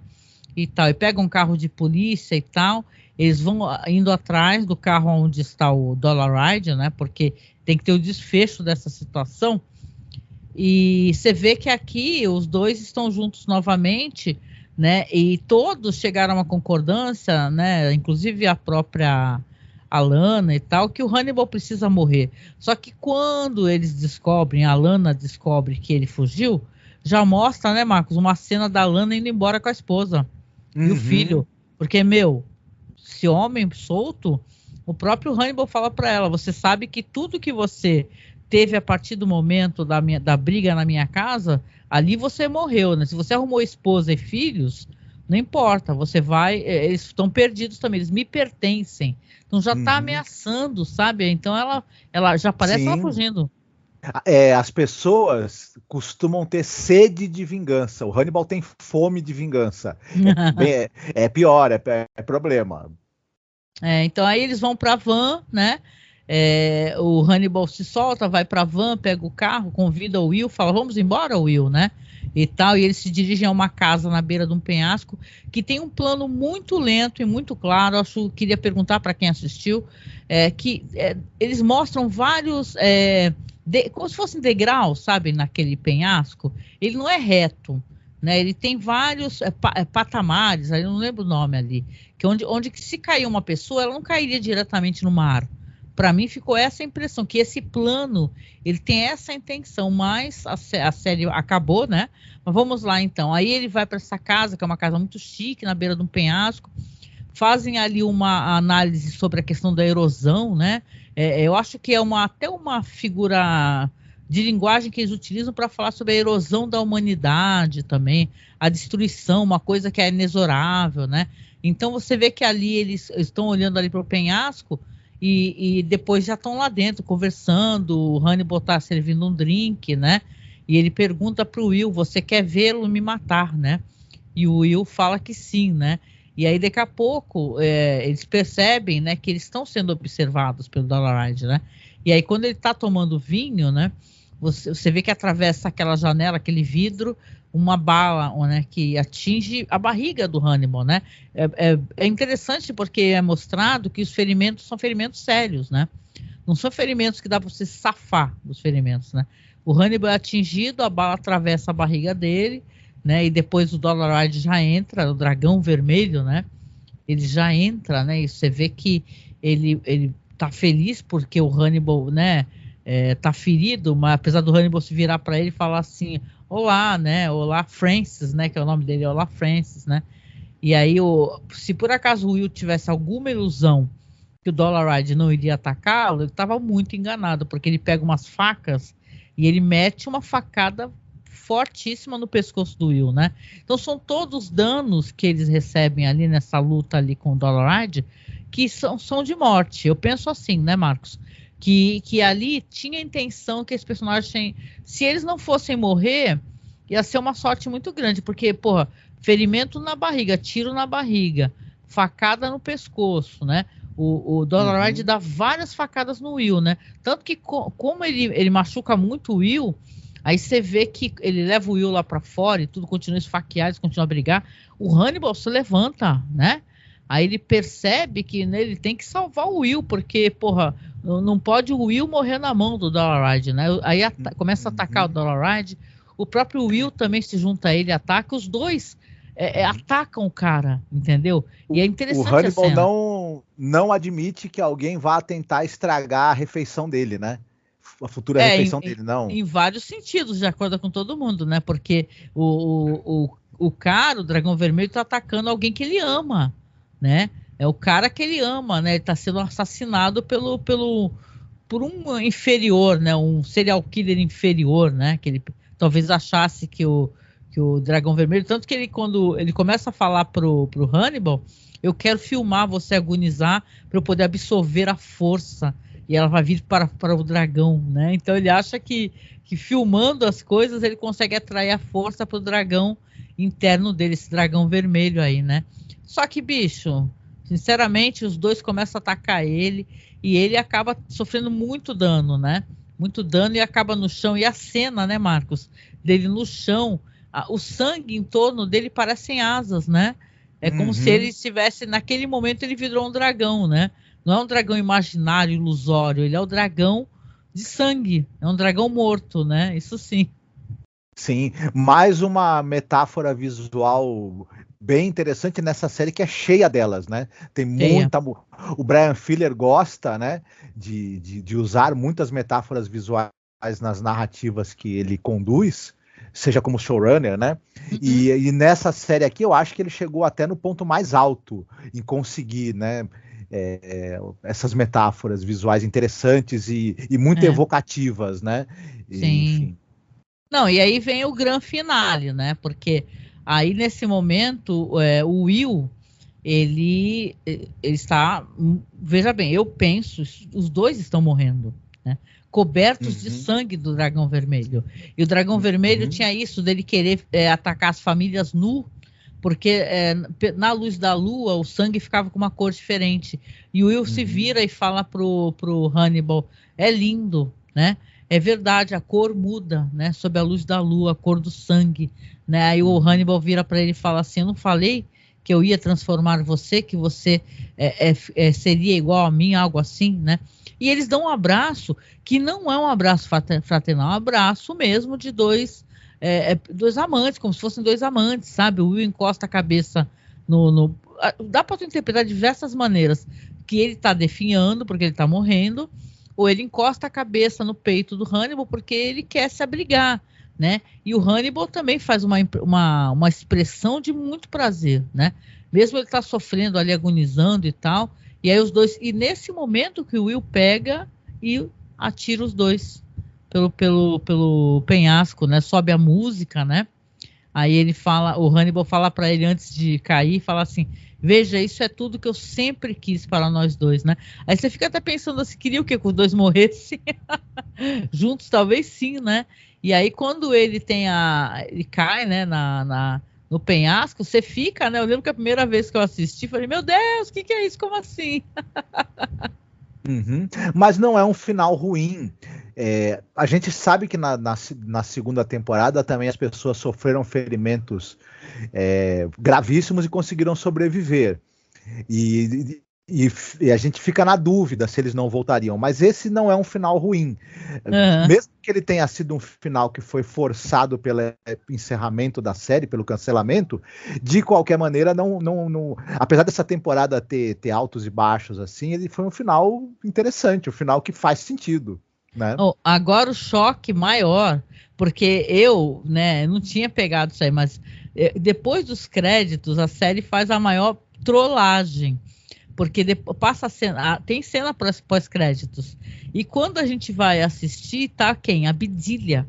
e tal, e pega um carro de polícia e tal, eles vão indo atrás do carro onde está o Dollarhide, né, porque tem que ter o desfecho dessa situação, e você vê que aqui os dois estão juntos novamente, né, e todos chegaram a uma concordância, né, inclusive a própria Alana e tal, que o Hannibal precisa morrer. Só que quando eles descobrem, a Alana descobre que ele fugiu, já mostra, né, Marcos, uma cena da Alana indo embora com a esposa e o filho, porque, esse homem solto, o próprio Hannibal fala para ela, você sabe que tudo que você teve a partir do momento da briga na minha casa, ali você morreu, né? Se você arrumou esposa e filhos, não importa, você vai, eles estão perdidos também, eles me pertencem. Então já está ameaçando, sabe? Então ela já parece ela fugindo. As pessoas costumam ter sede de vingança. O Hannibal tem fome de vingança. É pior, é problema. Então aí eles vão para a van, né? O Hannibal se solta, vai para a van, pega o carro, convida o Will, fala, vamos embora, Will, né? E tal, e eles se dirigem a uma casa na beira de um penhasco, que tem um plano muito lento e muito claro. Queria perguntar para quem assistiu, eles mostram vários, como se fossem degraus, sabe, naquele penhasco. Ele não é reto, né? Ele tem vários patamares, eu não lembro o nome ali, que onde que se cair uma pessoa, ela não cairia diretamente no mar. Para mim ficou essa impressão, que esse plano, ele tem essa intenção, mas a série acabou, né? Mas vamos lá então. Aí ele vai para essa casa, que é uma casa muito chique, na beira de um penhasco, fazem ali uma análise sobre a questão da erosão, né? Eu acho que é até uma figura de linguagem que eles utilizam para falar sobre a erosão da humanidade também, a destruição, uma coisa que é inexorável, né? Então você vê que ali eles estão olhando ali para o penhasco, e depois já estão lá dentro conversando, o Hannibal está servindo um drink, né? E ele pergunta para o Will, você quer vê-lo me matar, né? E o Will fala que sim, né? E aí, daqui a pouco, eles percebem, né, que eles estão sendo observados pelo Dolaride, né? E aí, quando ele está tomando vinho, né, você vê que atravessa aquela janela, aquele vidro, uma bala, né, que atinge a barriga do Hannibal, né? É interessante porque é mostrado que os ferimentos são ferimentos sérios, né? Não são ferimentos que dá para você safar dos ferimentos, né? O Hannibal é atingido, a bala atravessa a barriga dele, né? E depois o Dolaride já entra, o dragão vermelho, né? Ele já entra, né? E você vê que ele tá feliz porque o Hannibal, né? Tá ferido, mas apesar do Hannibal se virar para ele e falar assim, olá, né? Olá, Francis, né? Que é o nome dele, olá, Francis, né? E aí, se por acaso o Will tivesse alguma ilusão que o Dolaride não iria atacá-lo, ele estava muito enganado, porque ele pega umas facas e ele mete uma facada fortíssima no pescoço do Will, né? Então são todos danos que eles recebem ali nessa luta ali com o Dolaride que são de morte. Eu penso assim, né, Marcos? Que ali tinha a intenção que esse personagem, se eles não fossem morrer, ia ser uma sorte muito grande, porque, porra, ferimento na barriga, tiro na barriga, facada no pescoço, né? O Dolaride dá várias facadas no Will, né? Tanto que como ele machuca muito o Will, aí você vê que ele leva o Will lá pra fora e tudo continua esfaqueado, eles continuam a brigar. O Hannibal se levanta, né? Aí ele percebe que ele tem que salvar o Will, porque, porra, não pode o Will morrer na mão do Dolaride, né? Aí começa a atacar o Dolaride, o próprio Will também se junta a ele, ataca, os dois atacam o cara, entendeu? E é interessante. O Hannibal não admite que alguém vá tentar estragar a refeição dele, né? A futura refeição dele, não. Em vários sentidos, de acordo com todo mundo, né? Porque o cara, o Dragão Vermelho, tá atacando alguém que ele ama, né? É o cara que ele ama, né? Ele tá sendo assassinado por um inferior, né? Um serial killer inferior, né? Que ele talvez achasse que o Dragão Vermelho, tanto que ele, quando ele começa a falar pro Hannibal, eu quero filmar você agonizar para eu poder absorver a força, e ela vai vir para o dragão, né? Então ele acha que filmando as coisas ele consegue atrair a força para o dragão interno dele, esse dragão vermelho aí, né? Só que, bicho, sinceramente, os dois começam a atacar ele e ele acaba sofrendo muito dano, né? Muito dano e acaba no chão. E a cena, né, Marcos, dele no chão, o sangue em torno dele parecem asas, né? É como se ele estivesse, naquele momento ele virou um dragão, né? Não é um dragão imaginário, ilusório, ele é o dragão de sangue, é um dragão morto, né? Isso sim. Sim, mais uma metáfora visual bem interessante nessa série, que é cheia delas, né? Tem muita... O Bryan Fuller gosta, né, de usar muitas metáforas visuais nas narrativas que ele conduz, seja como showrunner, né? E nessa série aqui eu acho que ele chegou até no ponto mais alto em conseguir, né, essas metáforas visuais interessantes e muito evocativas, né? Sim. Enfim. Não, e aí vem o grande finale, né? Porque aí nesse momento o Will ele está, veja bem, eu penso, os dois estão morrendo, né? Cobertos de sangue do Dragão Vermelho. E o Dragão Vermelho tinha isso dele querer atacar as famílias nu, porque na luz da lua o sangue ficava com uma cor diferente. E o Will se vira e fala pro Hannibal, é lindo, né? É verdade, a cor muda, né? Sob a luz da lua, a cor do sangue, né? Aí o Hannibal vira para ele e fala assim, eu não falei que eu ia transformar você, que você seria igual a mim, algo assim, né? E eles dão um abraço, que não é um abraço fraternal, é um abraço mesmo de dois amantes, como se fossem dois amantes, sabe? O Will encosta a cabeça dá para tu interpretar de diversas maneiras, que ele está definhando porque ele está morrendo, ou ele encosta a cabeça no peito do Hannibal porque ele quer se abrigar, né? E o Hannibal também faz uma expressão de muito prazer, né? Mesmo ele tá sofrendo ali, agonizando e tal, e aí os dois, e nesse momento que o Will pega e atira os dois pelo penhasco, né? Sobe a música, né? Aí ele fala, o Hannibal fala para ele antes de cair, fala assim, veja, isso é tudo que eu sempre quis para nós dois, né? Aí você fica até pensando assim, queria o quê? Que os dois morressem? Juntos, talvez sim, né? E aí quando ele cai, né, no penhasco, você fica, né? Eu lembro que a primeira vez que eu assisti, falei, meu Deus, o que é isso? Como assim? Uhum. Mas não é um final ruim. A gente sabe que na segunda temporada também as pessoas sofreram ferimentos gravíssimos e conseguiram sobreviver. E a gente fica na dúvida se eles não voltariam. Mas esse não é um final ruim. Uhum. Mesmo que ele tenha sido um final que foi forçado pelo encerramento da série, pelo cancelamento, de qualquer maneira, apesar dessa temporada ter altos e baixos, assim, ele foi um final interessante, um final que faz sentido. Né? Oh, agora o choque maior, porque eu, né, não tinha pegado isso aí, mas depois dos créditos, a série faz a maior trollagem. Porque passa a cena, tem cena pós-créditos. E quando a gente vai assistir, tá quem? A Bidilha.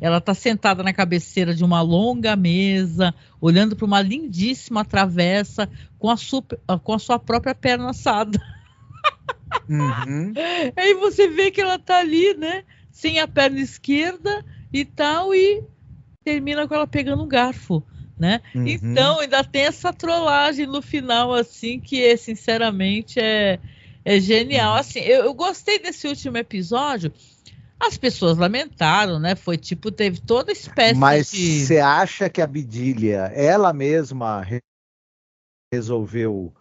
Ela tá sentada na cabeceira de uma longa mesa, olhando para uma lindíssima travessa com a sua própria perna assada. Uhum. Aí você vê que ela tá ali, né? Sem a perna esquerda e tal, e termina com ela pegando um garfo. Né? Uhum. Então ainda tem essa trollagem no final, assim, que sinceramente é genial. Uhum. Assim, eu gostei desse último episódio. As pessoas lamentaram, né? Foi tipo, teve toda espécie Mas de. você acha que a Bidilha, ela mesma resolveu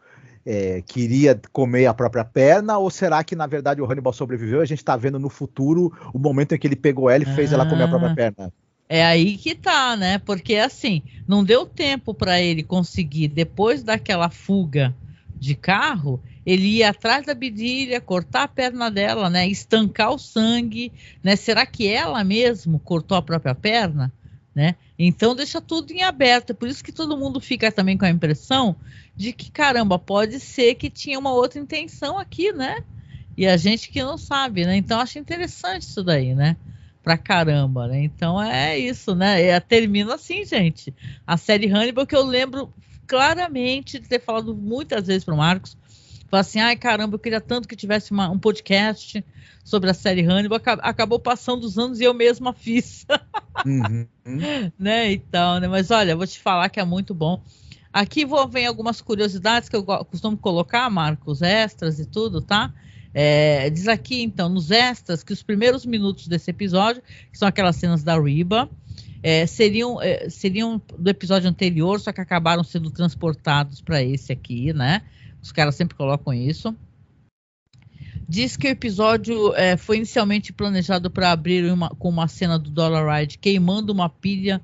queria comer a própria perna, ou será que na verdade o Hannibal sobreviveu e a gente está vendo no futuro o momento em que ele pegou ela e fez ela comer a própria perna? É aí que tá, né? Porque assim, não deu tempo para ele conseguir, depois daquela fuga de carro, ele ia atrás da Bidilha, cortar a perna dela, né? Estancar o sangue, né? Será que ela mesmo cortou a própria perna, né? Então deixa tudo em aberto. É por isso que todo mundo fica também com a impressão de que, caramba, pode ser que tinha uma outra intenção aqui, né? E a gente que não sabe, né? Então acho interessante isso daí, né? Pra caramba, né? Então é isso, né? Termina assim, gente. A série Hannibal, que eu lembro claramente de ter falado muitas vezes pro Marcos, falar assim, ai caramba, eu queria tanto que tivesse um podcast sobre a série Hannibal, acabou passando os anos e eu mesma fiz. Uhum. Né? Então, né? Mas olha, vou te falar que é muito bom. Aqui vem algumas curiosidades que eu costumo colocar, Marcos, extras e tudo, tá? Diz aqui, então, nos extras, que os primeiros minutos desse episódio, que são aquelas cenas da Reba, seriam do episódio anterior, só que acabaram sendo transportados para esse aqui, né? Os caras sempre colocam isso. Diz que o episódio foi inicialmente planejado para abrir com uma cena do Dollaride queimando uma pilha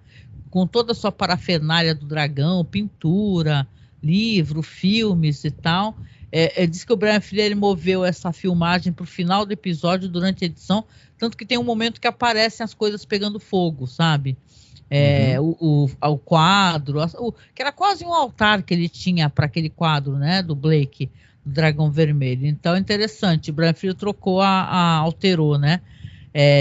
com toda a sua parafernália do dragão, pintura, livro, filmes e tal. Diz que o Bryan Fuller moveu essa filmagem para o final do episódio durante a edição, tanto que tem um momento que aparecem as coisas pegando fogo, sabe? O quadro, que era quase um altar que ele tinha para aquele quadro, né, do Blake, do Dragão Vermelho. Então, interessante, o Bryan Fuller alterou, né?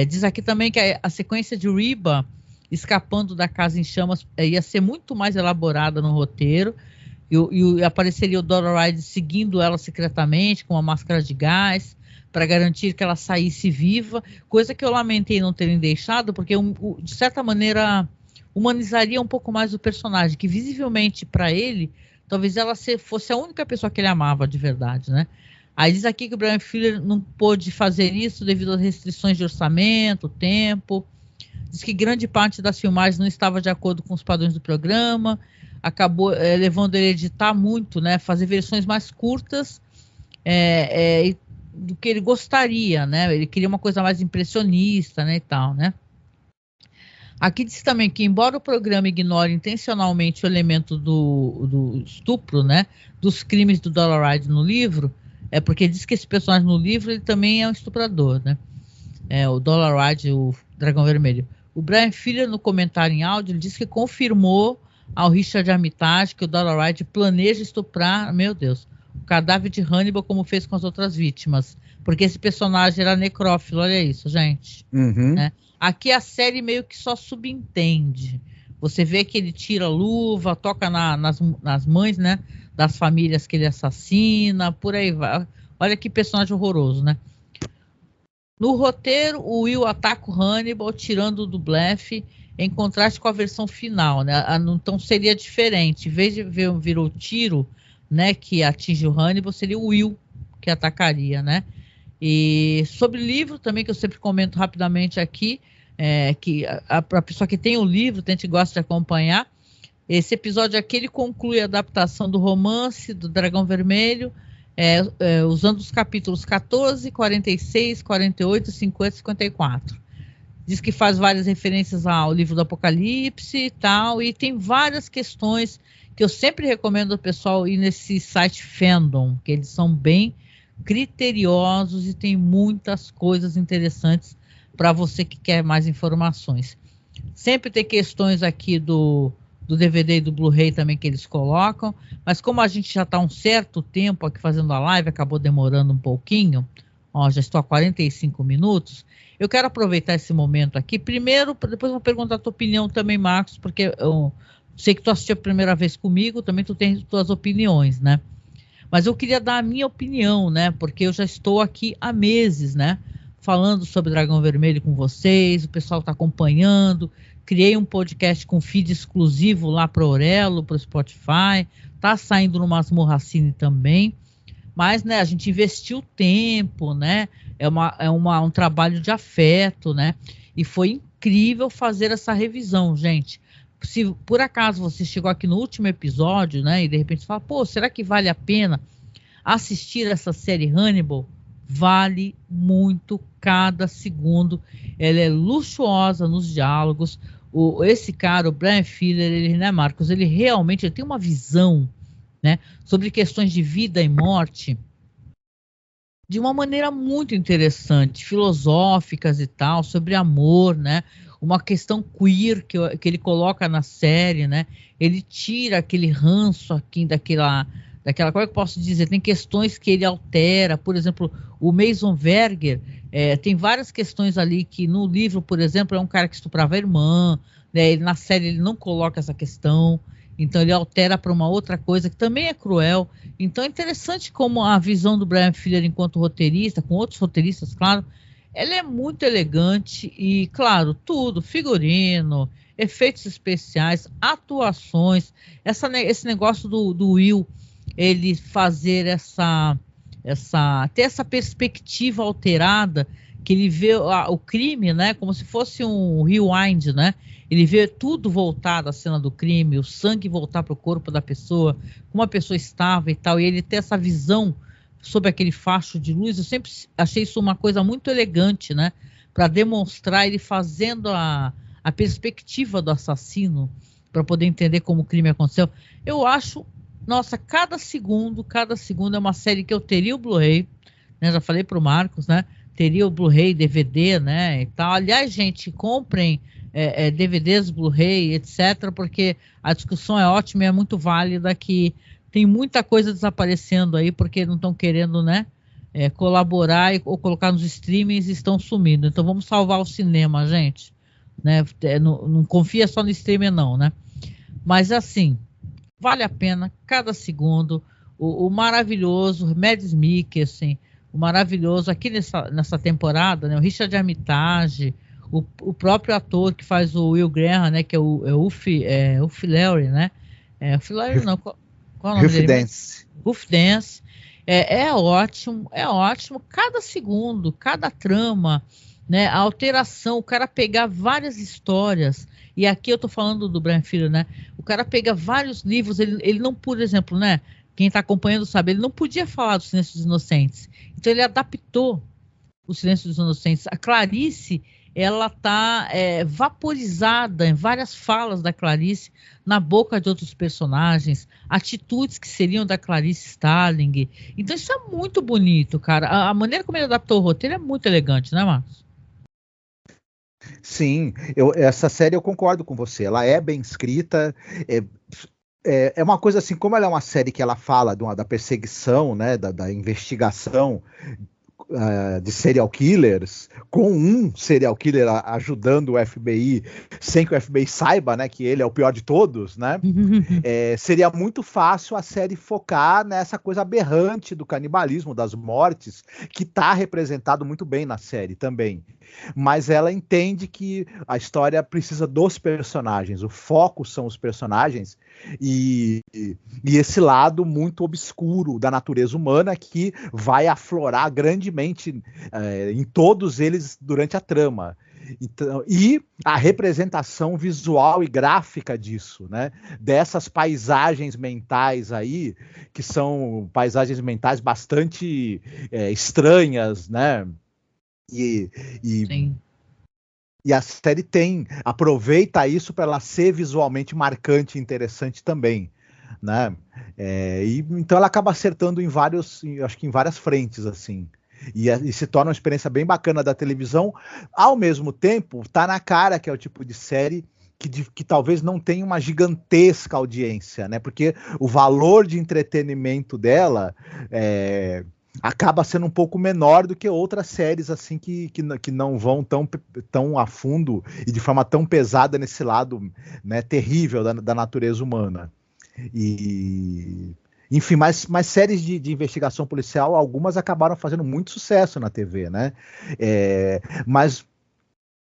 Diz aqui também que a sequência de Reba escapando da casa em chamas ia ser muito mais elaborada no roteiro, e apareceria o Dollaride seguindo ela secretamente com uma máscara de gás para garantir que ela saísse viva, coisa que eu lamentei não terem deixado, porque de certa maneira humanizaria um pouco mais o personagem, que visivelmente para ele, talvez ela fosse a única pessoa que ele amava de verdade, né? Aí diz aqui que o Bryan Fuller não pôde fazer isso devido às restrições de orçamento, tempo. Diz que grande parte das filmagens não estava de acordo com os padrões do programa, acabou levando ele a editar muito, né? Fazer versões mais curtas do que ele gostaria, né? Ele queria uma coisa mais impressionista, né, e tal, né? Aqui diz também que, embora o programa ignore intencionalmente o elemento do estupro, né, dos crimes do Dollaride no livro, porque diz que esse personagem no livro ele também é um estuprador, né? O Dollaride, o Dragão Vermelho. O Bryan Fuller, no comentário em áudio, ele disse que confirmou ao Richard Armitage que o Dollaride planeja estuprar, meu Deus, o cadáver de Hannibal como fez com as outras vítimas, porque esse personagem era necrófilo, olha isso, gente. Uhum. Né? Aqui a série meio que só subentende. Você vê que ele tira a luva, toca nas mães, né, das famílias que ele assassina, por aí vai. Olha que personagem horroroso, né? No roteiro, o Will ataca o Hannibal, tirando do blefe. em contraste com a versão final, né? Então seria diferente. Em vez de vir o tiro, né, que atinge o Hannibal, seria o Will que atacaria, né? E sobre o livro também, que eu sempre comento rapidamente aqui, que a pessoa que tem o livro, a gente gosta de acompanhar, esse episódio aqui ele conclui a adaptação do romance do Dragão Vermelho, usando os capítulos 14, 46, 48, 50 e 54. Diz que faz várias referências ao livro do Apocalipse e tal, e tem várias questões que eu sempre recomendo ao pessoal ir nesse site Fandom, que eles são bem criteriosos e tem muitas coisas interessantes para você que quer mais informações. Sempre tem questões aqui do DVD e do Blu-ray também que eles colocam, mas como a gente já está um certo tempo aqui fazendo a live, acabou demorando um pouquinho, já estou a 45 minutos, eu quero aproveitar esse momento aqui, primeiro, depois vou perguntar a tua opinião também, Marcos, porque eu sei que tu assistiu a primeira vez comigo, também tu tens tuas opiniões, né? Mas eu queria dar a minha opinião, né? Porque eu já estou aqui há meses, né? Falando sobre Dragão Vermelho com vocês, o pessoal está acompanhando. Criei um podcast com feed exclusivo lá para o Orelo, para o Spotify. Tá saindo no Masmorra Cine também. Mas, né, a gente investiu tempo, né? Um trabalho de afeto, né? E foi incrível fazer essa revisão, gente. Se por acaso você chegou aqui no último episódio, né, e de repente fala, pô, será que vale a pena assistir essa série Hannibal? Vale muito cada segundo. Ela é luxuosa nos diálogos. Esse cara, o Bryan Fuller, ele, né, Marcos, ele realmente tem uma visão, né, sobre questões de vida e morte de uma maneira muito interessante, filosóficas e tal, sobre amor, né? Uma questão queer que ele coloca na série, né? Ele tira aquele ranço aqui daquela, como é que eu posso dizer? Tem questões que ele altera, por exemplo, o Mason Verger, tem várias questões ali que no livro, por exemplo, é um cara que estuprava a irmã, né? Na série ele não coloca essa questão, então ele altera para uma outra coisa que também é cruel. Então é interessante como a visão do Bryan Fuller enquanto roteirista, com outros roteiristas, claro, ela é muito elegante e, claro, tudo, figurino, efeitos especiais, atuações, esse negócio do Will, ele fazer ter essa perspectiva alterada, que ele vê o crime, né, como se fosse um rewind, né? Ele vê tudo voltado à cena do crime, o sangue voltar para o corpo da pessoa, como a pessoa estava e tal, e ele ter essa visão sobre aquele facho de luz. Eu sempre achei isso uma coisa muito elegante, né? Para demonstrar ele fazendo a perspectiva do assassino, para poder entender como o crime aconteceu. Eu acho, nossa, cada segundo é uma série que eu teria o Blu-ray, né? Já falei para o Marcos, né? Teria o Blu-ray, DVD, né? E tal. Aliás, gente, comprem DVDs, Blu-ray, etc., porque a discussão é ótima e é muito válida, que tem muita coisa desaparecendo aí, porque não estão querendo, né, colaborar ou colocar nos streamings e estão sumindo. Então vamos salvar o cinema, gente. Né? Não confia só no streaming, não, né? Mas assim, vale a pena cada segundo. O maravilhoso Mads Mikkelsen, o maravilhoso aqui nessa temporada, né, o Richard Armitage, o próprio ator que faz o Will Graham, né, que é o Uffe Laurie, né? Uffe Laurie não, qual é o nome dele? Uffe Dance. É ótimo. Cada segundo, cada trama, né? A alteração, o cara pegar várias histórias, e aqui eu tô falando do Bryan Fuller, né? O cara pega vários livros, ele não, por exemplo, né? Quem está acompanhando sabe, ele não podia falar do Silêncio dos Inocentes. Então ele adaptou o Silêncio dos Inocentes. A Clarice, ela está vaporizada em várias falas da Clarice, na boca de outros personagens, atitudes que seriam da Clarice Starling. Então isso é muito bonito, cara. A maneira como ele adaptou o roteiro é muito elegante, né, Marcos? Sim, essa série eu concordo com você. Ela é bem escrita, é uma coisa assim, como ela é uma série que ela fala da perseguição, né, da investigação, de serial killers, com um serial killer ajudando o FBI, sem que o FBI saiba, né, que ele é o pior de todos, né? Seria muito fácil a série focar nessa coisa aberrante do canibalismo, das mortes, que está representado muito bem na série também. Mas ela entende que a história precisa dos personagens, o foco são os personagens e esse lado muito obscuro da natureza humana que vai aflorar grandemente em todos eles durante a trama. Então, e a representação visual e gráfica disso, né? Dessas paisagens mentais aí, que são paisagens mentais bastante estranhas, né? E a série aproveita isso para ela ser visualmente marcante e interessante também, né? Então ela acaba acertando acho que em várias frentes, assim. E se torna uma experiência bem bacana da televisão. Ao mesmo tempo, tá na cara que é o tipo de série que talvez não tenha uma gigantesca audiência, né? Porque o valor de entretenimento dela acaba sendo um pouco menor do que outras séries assim que não vão tão a fundo e de forma tão pesada nesse lado, né, terrível da natureza humana. Enfim, mas séries de investigação policial, algumas acabaram fazendo muito sucesso na TV, né? Mas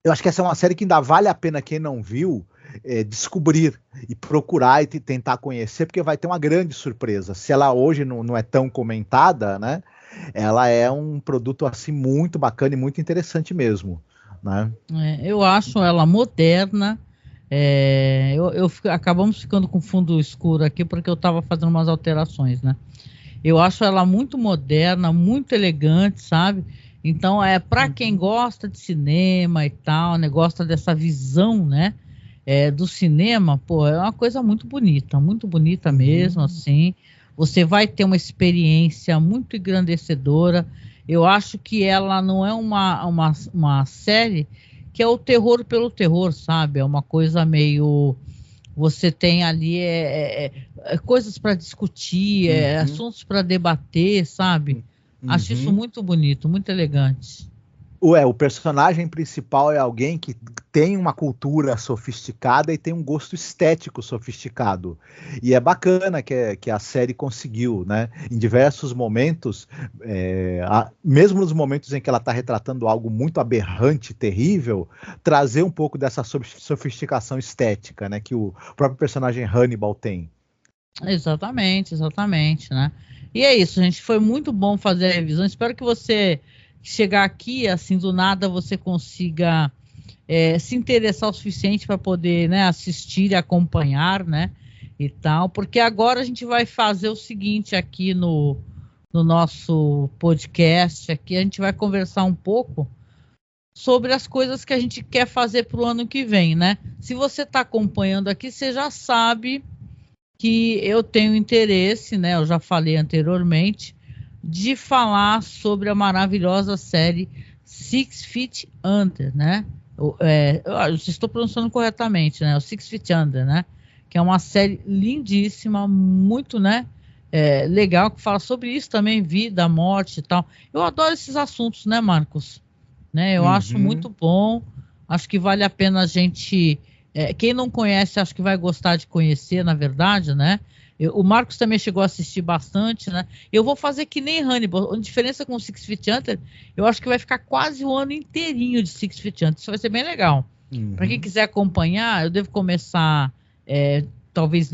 eu acho que essa é uma série que ainda vale a pena quem não viu descobrir e procurar e tentar conhecer, porque vai ter uma grande surpresa. Se ela hoje não é tão comentada, né? Ela é um produto assim muito bacana e muito interessante mesmo, né? Eu acho ela moderna. Acabamos ficando com fundo escuro aqui porque eu estava fazendo umas alterações, né? Eu acho ela muito moderna, muito elegante, sabe? Então para quem gosta de cinema e tal, né? Gosta dessa visão, né? Do cinema, pô, é uma coisa muito bonita mesmo, assim. Você vai ter uma experiência muito engrandecedora. Eu acho que ela não é uma série que é o terror pelo terror, sabe? É uma coisa meio... Você tem ali coisas para discutir, assuntos para debater, sabe? Acho isso muito bonito, muito elegante. O personagem principal é alguém que tem uma cultura sofisticada e tem um gosto estético sofisticado. E é bacana que a série conseguiu, né? Em diversos momentos, mesmo nos momentos em que ela está retratando algo muito aberrante, terrível, trazer um pouco dessa sofisticação estética, né? Que o próprio personagem Hannibal tem. Exatamente, né? E é isso, gente. Foi muito bom fazer a revisão. Espero que você... chegar aqui, assim, do nada você consiga se interessar o suficiente para poder, né, assistir e acompanhar, né, e tal, porque agora a gente vai fazer o seguinte aqui no nosso podcast, aqui a gente vai conversar um pouco sobre as coisas que a gente quer fazer para o ano que vem, né? Se você está acompanhando aqui, você já sabe que eu tenho interesse, né, eu já falei anteriormente, de falar sobre a maravilhosa série Six Feet Under, né? Eu estou pronunciando corretamente, né? O Six Feet Under, né? Que é uma série lindíssima, muito, né? Legal, que fala sobre isso também, vida, morte e tal. Eu adoro esses assuntos, né, Marcos? Né? Eu acho muito bom, acho que vale a pena a gente... quem não conhece, acho que vai gostar de conhecer, na verdade, né? O Marcos também chegou a assistir bastante, né? Eu vou fazer que nem Hannibal. A diferença com o Six Feet Under, eu acho que vai ficar quase o ano inteirinho de Six Feet Under. Isso vai ser bem legal. Para quem quiser acompanhar, eu devo começar... talvez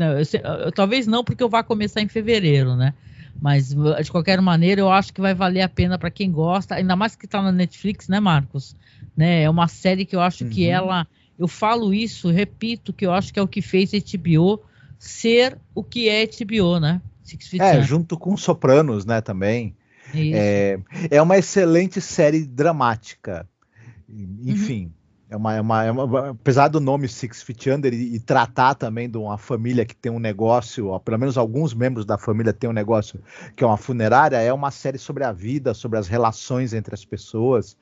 não, porque eu vou começar em fevereiro, né? Mas, de qualquer maneira, eu acho que vai valer a pena para quem gosta. Ainda mais que está na Netflix, né, Marcos? Né? É uma série que eu acho que ela... Eu falo isso, repito, que eu acho que é o que fez a HBO... ser o que é HBO, né? Junto com Sopranos, né, também. Isso. É uma excelente série dramática. Enfim, apesar do nome Six Feet Under e tratar também de uma família que tem um negócio, ou pelo menos alguns membros da família têm um negócio que é uma funerária, é uma série sobre a vida, sobre as relações entre as pessoas.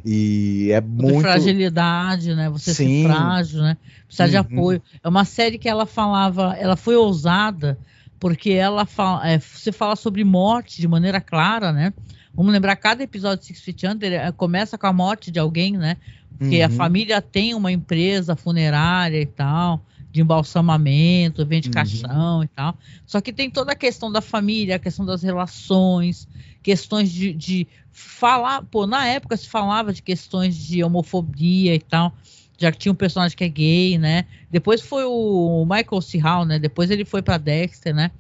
E é muito... fragilidade, né? Você ser frágil, né? Precisar de apoio. É uma série que ela falava, ela foi ousada porque ela fala, você fala sobre morte de maneira clara, né? Vamos lembrar, cada episódio de Six Feet Under começa com a morte de alguém, né? Porque a família tem uma empresa funerária e tal, de embalsamamento, vende caixão e tal. Só que tem toda a questão da família, a questão das relações, questões de falar... Pô, na época se falava de questões de homofobia e tal, já que tinha um personagem que é gay, né? Depois foi o Michael C. Hall, né? Depois ele foi para Dexter, né?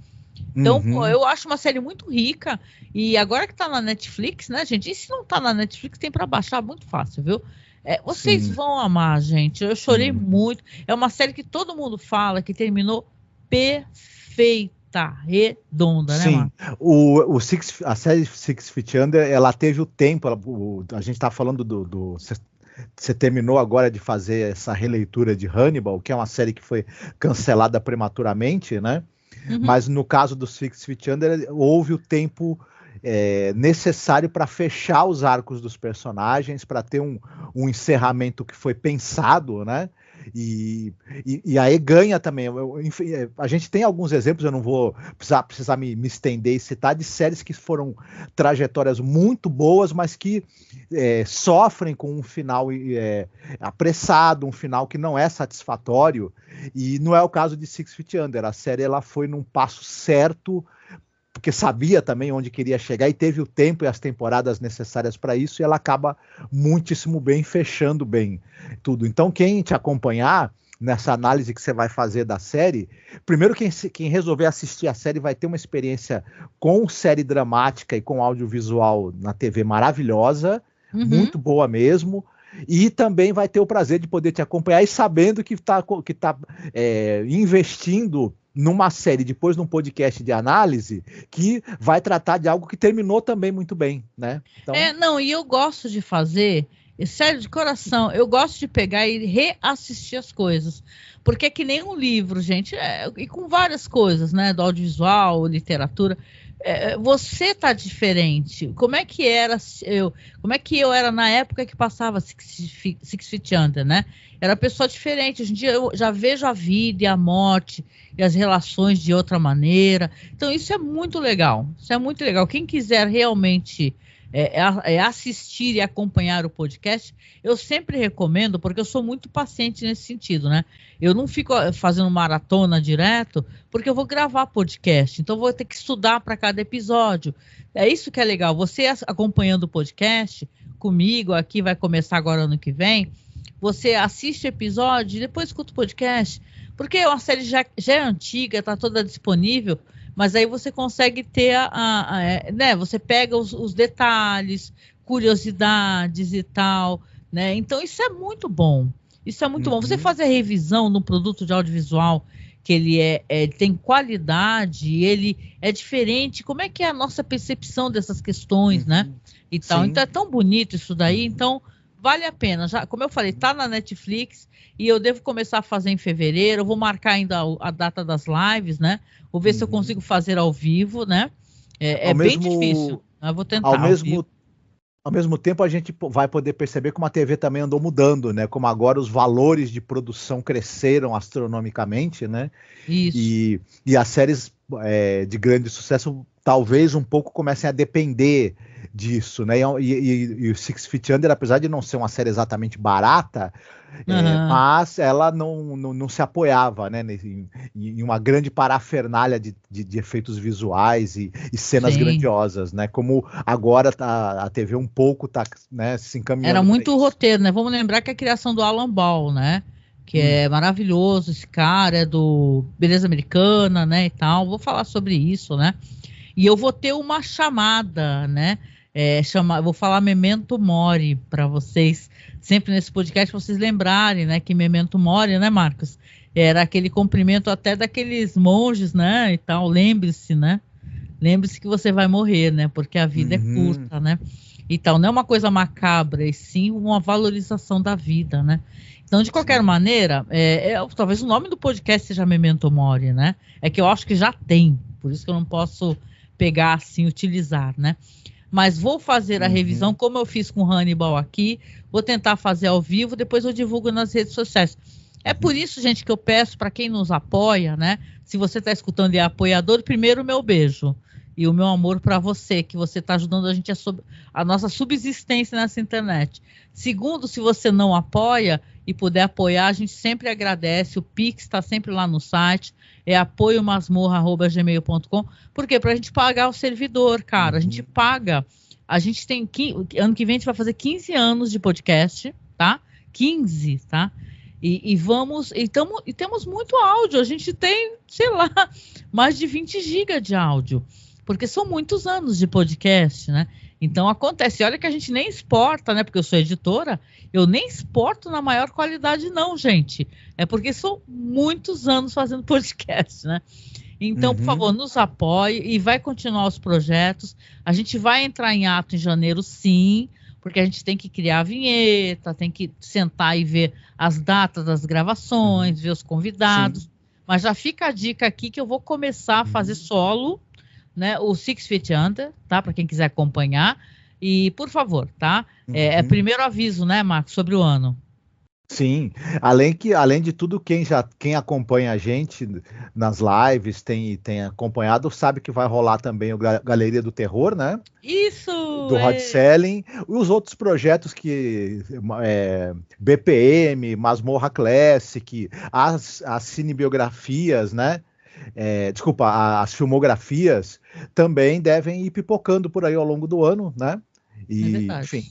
Então, pô, eu acho uma série muito rica. E agora que tá na Netflix, né, gente? E se não tá na Netflix, tem para baixar muito fácil, viu? Vocês vão amar, gente. Eu chorei muito. É uma série que todo mundo fala que terminou perfeita, redonda, né, Marcos? A série Six Feet Under, ela teve o tempo. A gente tá falando Você terminou agora de fazer essa releitura de Hannibal, que é uma série que foi cancelada prematuramente, né? Mas no caso do Six Feet Under, houve o tempo necessário para fechar os arcos dos personagens, para ter um encerramento que foi pensado, né? E aí ganha também. Enfim, a gente tem alguns exemplos, eu não vou precisar me estender e citar, de séries que foram trajetórias muito boas, mas que sofrem com um final apressado, um final que não é satisfatório, e não é o caso de Six Feet Under. A série ela foi num passo certo, porque sabia também onde queria chegar e teve o tempo e as temporadas necessárias para isso, e ela acaba muitíssimo bem, fechando bem tudo. Então, quem te acompanhar nessa análise que você vai fazer da série, primeiro quem resolver assistir a série vai ter uma experiência com série dramática e com audiovisual na TV maravilhosa, muito boa mesmo, e também vai ter o prazer de poder te acompanhar e sabendo que tá investindo numa série, depois num podcast de análise, que vai tratar de algo que terminou também muito bem, né? Então... e eu gosto de fazer, sério, de coração, eu gosto de pegar e reassistir as coisas, porque é que nem um livro, gente, e com várias coisas, né, do audiovisual, literatura, você tá diferente. Como é que eu era na época que passava Six Feet Under, né? Era pessoa diferente. Hoje em dia eu já vejo a vida e a morte e as relações de outra maneira. Então isso é muito legal. Isso é muito legal. Quem quiser realmente assistir e acompanhar o podcast, eu sempre recomendo, porque eu sou muito paciente nesse sentido, né? Eu não fico fazendo maratona direto, porque eu vou gravar podcast, então eu vou ter que estudar para cada episódio. É isso que é legal, você acompanhando o podcast comigo, aqui vai começar agora ano que vem, você assiste o episódio e depois escuta o podcast, porque a série já é antiga, está toda disponível, mas aí você consegue ter né? Você pega os detalhes, curiosidades e tal, né? Então isso é muito bom. Isso é muito bom. Você fazer revisão no produto de audiovisual, que ele tem qualidade, ele é diferente. Como é que é a nossa percepção dessas questões, né? E tal. Então é tão bonito isso daí. Então vale a pena. Já, como eu falei, tá na Netflix e eu devo começar a fazer em fevereiro. Eu vou marcar ainda a data das lives, né? Vou ver se eu consigo fazer ao vivo, né? Bem difícil. Eu vou tentar. Ao mesmo tempo, a gente vai poder perceber como a TV também andou mudando, né? Como agora os valores de produção cresceram astronomicamente, né? Isso. E as séries de grande sucesso talvez um pouco comecem a depender disso, né? E o Six Feet Under, apesar de não ser uma série exatamente barata, mas ela não se apoiava, né, em uma grande parafernália de efeitos visuais e cenas grandiosas, né? Como agora a TV um pouco tá, né, se encaminhando. Era muito o roteiro, né? Vamos lembrar que a criação do Alan Ball, né? Que é maravilhoso, esse cara é do Beleza Americana, né, e tal. Vou falar sobre isso, né? E eu vou ter uma chamada, né? Vou falar Memento Mori para vocês, sempre nesse podcast, pra vocês lembrarem, né? Que Memento Mori, né, Marcos? Era aquele cumprimento até daqueles monges, né? E tal. Lembre-se, né? Lembre-se que você vai morrer, né? Porque a vida é curta, né? E tal. Não é uma coisa macabra, e sim uma valorização da vida, né? Então, de qualquer maneira, talvez o nome do podcast seja Memento Mori, né? É que eu acho que já tem, por isso que eu não posso pegar assim, utilizar, né? Mas vou fazer a revisão, como eu fiz com o Hannibal aqui, vou tentar fazer ao vivo, depois eu divulgo nas redes sociais. É por isso, gente, que eu peço para quem nos apoia, né? Se você está escutando e é apoiador, primeiro o meu beijo e o meu amor para você, que você está ajudando a gente a nossa subsistência nessa internet. Segundo, se você não apoia e puder apoiar, a gente sempre agradece. O Pix está sempre lá no site, é apoiomasmorra@gmail.com. Por quê? Para a gente pagar o servidor, cara. A gente paga. A gente tem, ano que vem a gente vai fazer 15 anos de podcast, tá? 15, tá? E temos muito áudio. A gente tem, sei lá, mais de 20 GB de áudio. Porque são muitos anos de podcast, né? Então acontece. Olha que a gente nem exporta, né? Porque eu sou editora, eu nem exporto na maior qualidade, não, gente. É porque são muitos anos fazendo podcast, né? Então, por favor, nos apoie e vai continuar os projetos. A gente vai entrar em ato em janeiro, sim, porque a gente tem que criar a vinheta, tem que sentar e ver as datas das gravações, ver os convidados. Sim. Mas já fica a dica aqui que eu vou começar a fazer solo, né, o Six Feet Under, tá? Para quem quiser acompanhar. E, por favor, tá? É primeiro aviso, né, Marcos, sobre o ano. Sim, além de tudo, quem acompanha a gente nas lives, tem acompanhado, sabe que vai rolar também o Galeria do Terror, né? Isso! Do Rod Selling, e os outros projetos que BPM, Masmorra Classic, as cinebiografias, né? Desculpa, as filmografias também devem ir pipocando por aí ao longo do ano, né? E, enfim.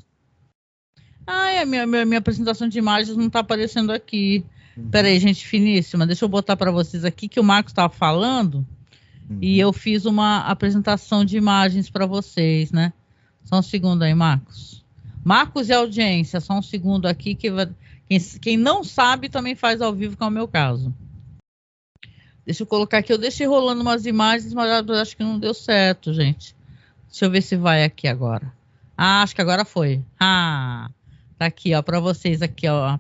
A minha apresentação de imagens não está aparecendo aqui. Peraí, gente finíssima, deixa eu botar para vocês aqui que o Marcos estava falando e eu fiz uma apresentação de imagens para vocês, né? Só um segundo aí, Marcos. Marcos e audiência, só um segundo aqui que quem não sabe também faz ao vivo, que é o meu caso. Deixa eu colocar aqui, eu deixei rolando umas imagens, mas acho que não deu certo, gente. Deixa eu ver se vai aqui agora. Acho que agora foi. Tá aqui, ó, para vocês aqui, ó,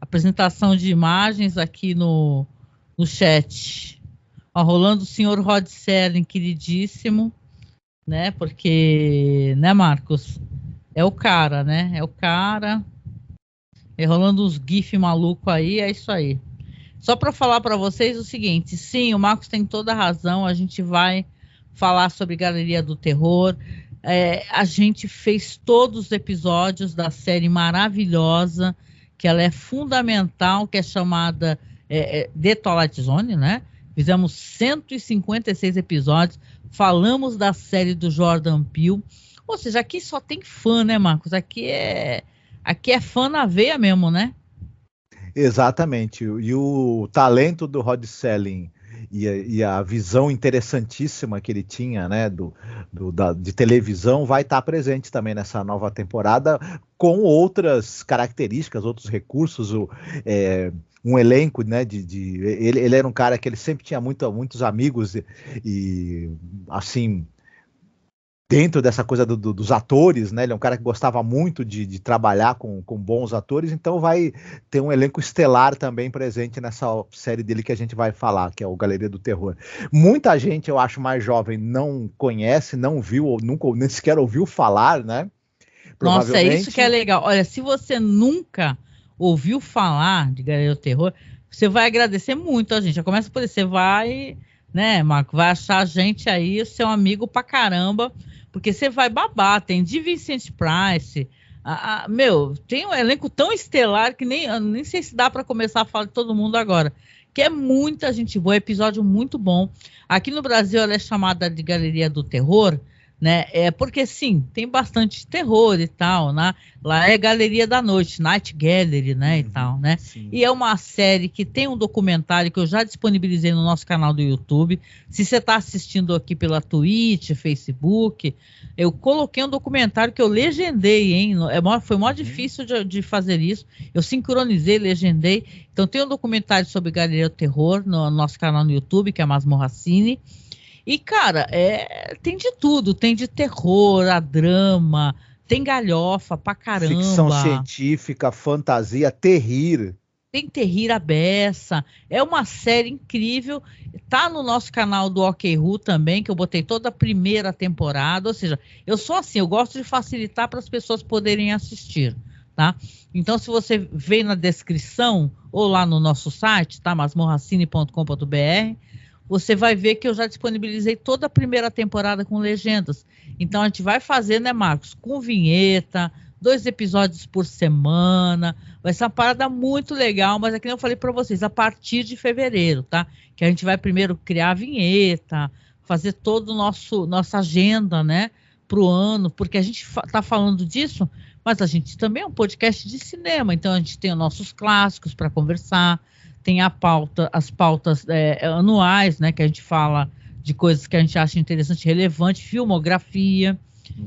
apresentação de imagens aqui no chat. Ó, rolando o senhor Rod Selling, queridíssimo, né? Porque, né, Marcos? É o cara, né? É o cara. Rolando os GIF maluco aí, é isso aí. Só para falar para vocês o seguinte, sim, o Marcos tem toda a razão, a gente vai falar sobre Galeria do Terror. A gente fez todos os episódios da série maravilhosa, que ela é fundamental, que é chamada The Twilight Zone, né? Fizemos 156 episódios, falamos da série do Jordan Peele. Ou seja, aqui só tem fã, né, Marcos? Aqui é fã na veia mesmo, né? Exatamente. E o talento do Rod Selling e a visão interessantíssima que ele tinha, né, de televisão, vai estar presente também nessa nova temporada, com outras características, outros recursos, um elenco, né, ele era um cara que ele sempre tinha muitos amigos e assim, dentro dessa coisa dos atores, né? Ele é um cara que gostava muito de trabalhar com bons atores, então vai ter um elenco estelar também presente nessa série dele que a gente vai falar, que é o Galeria do Terror. Muita gente, eu acho, mais jovem não conhece, não viu, ou nunca nem sequer ouviu falar, né? Nossa, é isso que é legal. Olha, se você nunca ouviu falar de Galeria do Terror, você vai agradecer muito a gente. Já começa por isso, você vai, né, Marco, vai achar a gente aí, seu amigo pra caramba, porque você vai babar. Tem de Vincent Price, tem um elenco tão estelar que nem sei se dá para começar a falar de todo mundo agora, que é muita gente boa, episódio muito bom. Aqui no Brasil ela é chamada de Galeria do Terror, né? Porque sim, tem bastante terror e tal, né? Lá é Galeria da Noite, Night Gallery, né? E tal, né? Sim. E é uma série que tem um documentário que eu já disponibilizei no nosso canal do YouTube. Se você está assistindo aqui pela Twitch, Facebook, eu coloquei um documentário que eu legendei, hein? Foi mó difícil de fazer isso. Eu sincronizei, legendei. Então tem um documentário sobre Galeria do Terror no nosso canal no YouTube, que é Masmorra Cine. E, cara, tem de tudo. Tem de terror, a drama, tem galhofa pra caramba. Ficção científica, fantasia, terrir. Tem terrir a beça. É uma série incrível. Tá no nosso canal do OK Who também, que eu botei toda a primeira temporada. Ou seja, eu sou assim, eu gosto de facilitar para as pessoas poderem assistir. tá? Então, se você vê na descrição ou lá no nosso site, tá? masmorracine.com.br, você vai ver que eu já disponibilizei toda a primeira temporada com legendas. Então, a gente vai fazer, né, Marcos? Com vinheta, 2 episódios por semana. Vai ser uma parada muito legal, mas é que nem eu falei para vocês, a partir de fevereiro, tá? Que a gente vai primeiro criar a vinheta, fazer todo o nossa agenda, né? Para o ano, porque a gente está falando disso, mas a gente também é um podcast de cinema, então a gente tem os nossos clássicos para conversar, tem as pautas anuais, né, que a gente fala de coisas que a gente acha interessante, relevante, filmografia,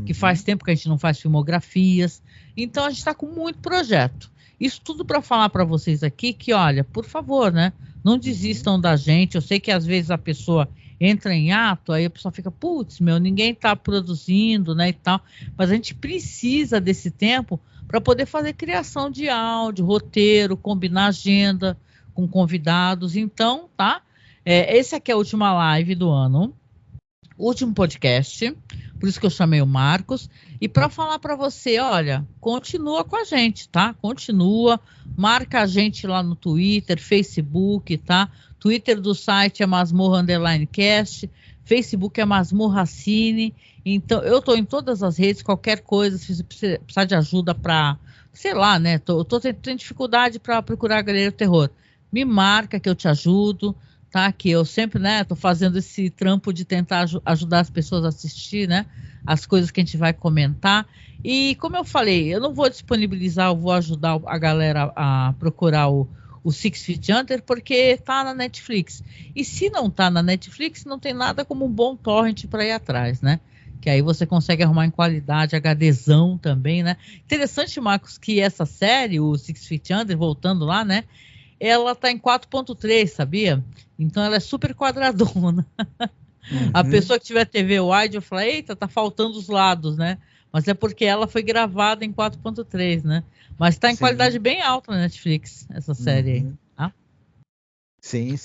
que faz tempo que a gente não faz filmografias, então a gente está com muito projeto. Isso tudo para falar para vocês aqui que, olha, por favor, né, não desistam da gente, eu sei que às vezes a pessoa entra em ato, aí a pessoa fica, putz, ninguém está produzindo, né, e tal, mas a gente precisa desse tempo para poder fazer criação de áudio, roteiro, combinar agenda com convidados, então, tá? Esse aqui é a última live do ano, último podcast, por isso que eu chamei o Marcos, e para falar para você, olha, continua com a gente, tá? Continua, marca a gente lá no Twitter, Facebook, tá? Twitter do site é Masmorra_Cast, Facebook é Masmorracine, então eu tô em todas as redes, qualquer coisa, se você precisar de ajuda para, sei lá, né? Tô tendo dificuldade para procurar a Galeria do Terror. Me marca que eu te ajudo, tá? Que eu sempre, né, tô fazendo esse trampo de tentar ajudar as pessoas a assistir, né? As coisas que a gente vai comentar. E como eu falei, eu não vou disponibilizar, eu vou ajudar a galera a procurar o Six Feet Under, porque tá na Netflix. E se não tá na Netflix, não tem nada como um bom torrent para ir atrás, né? Que aí você consegue arrumar em qualidade, HDzão também, né? Interessante, Marcos, que essa série, o Six Feet Under, voltando lá, né? Ela tá em 4.3, sabia? Então ela é super quadradona. A pessoa que tiver TV wide, eu falo, eita, tá faltando os lados, né? Mas é porque ela foi gravada em 4.3, né? Mas tá em qualidade bem alta na Netflix, essa série aí. Tá? Sim,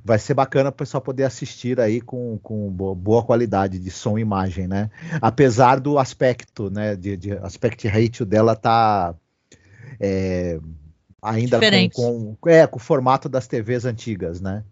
vai ser bacana o pessoal poder assistir aí com boa qualidade de som e imagem, né? Apesar do aspecto, né, de aspect ratio dela tá ainda com o formato das TVs antigas, né?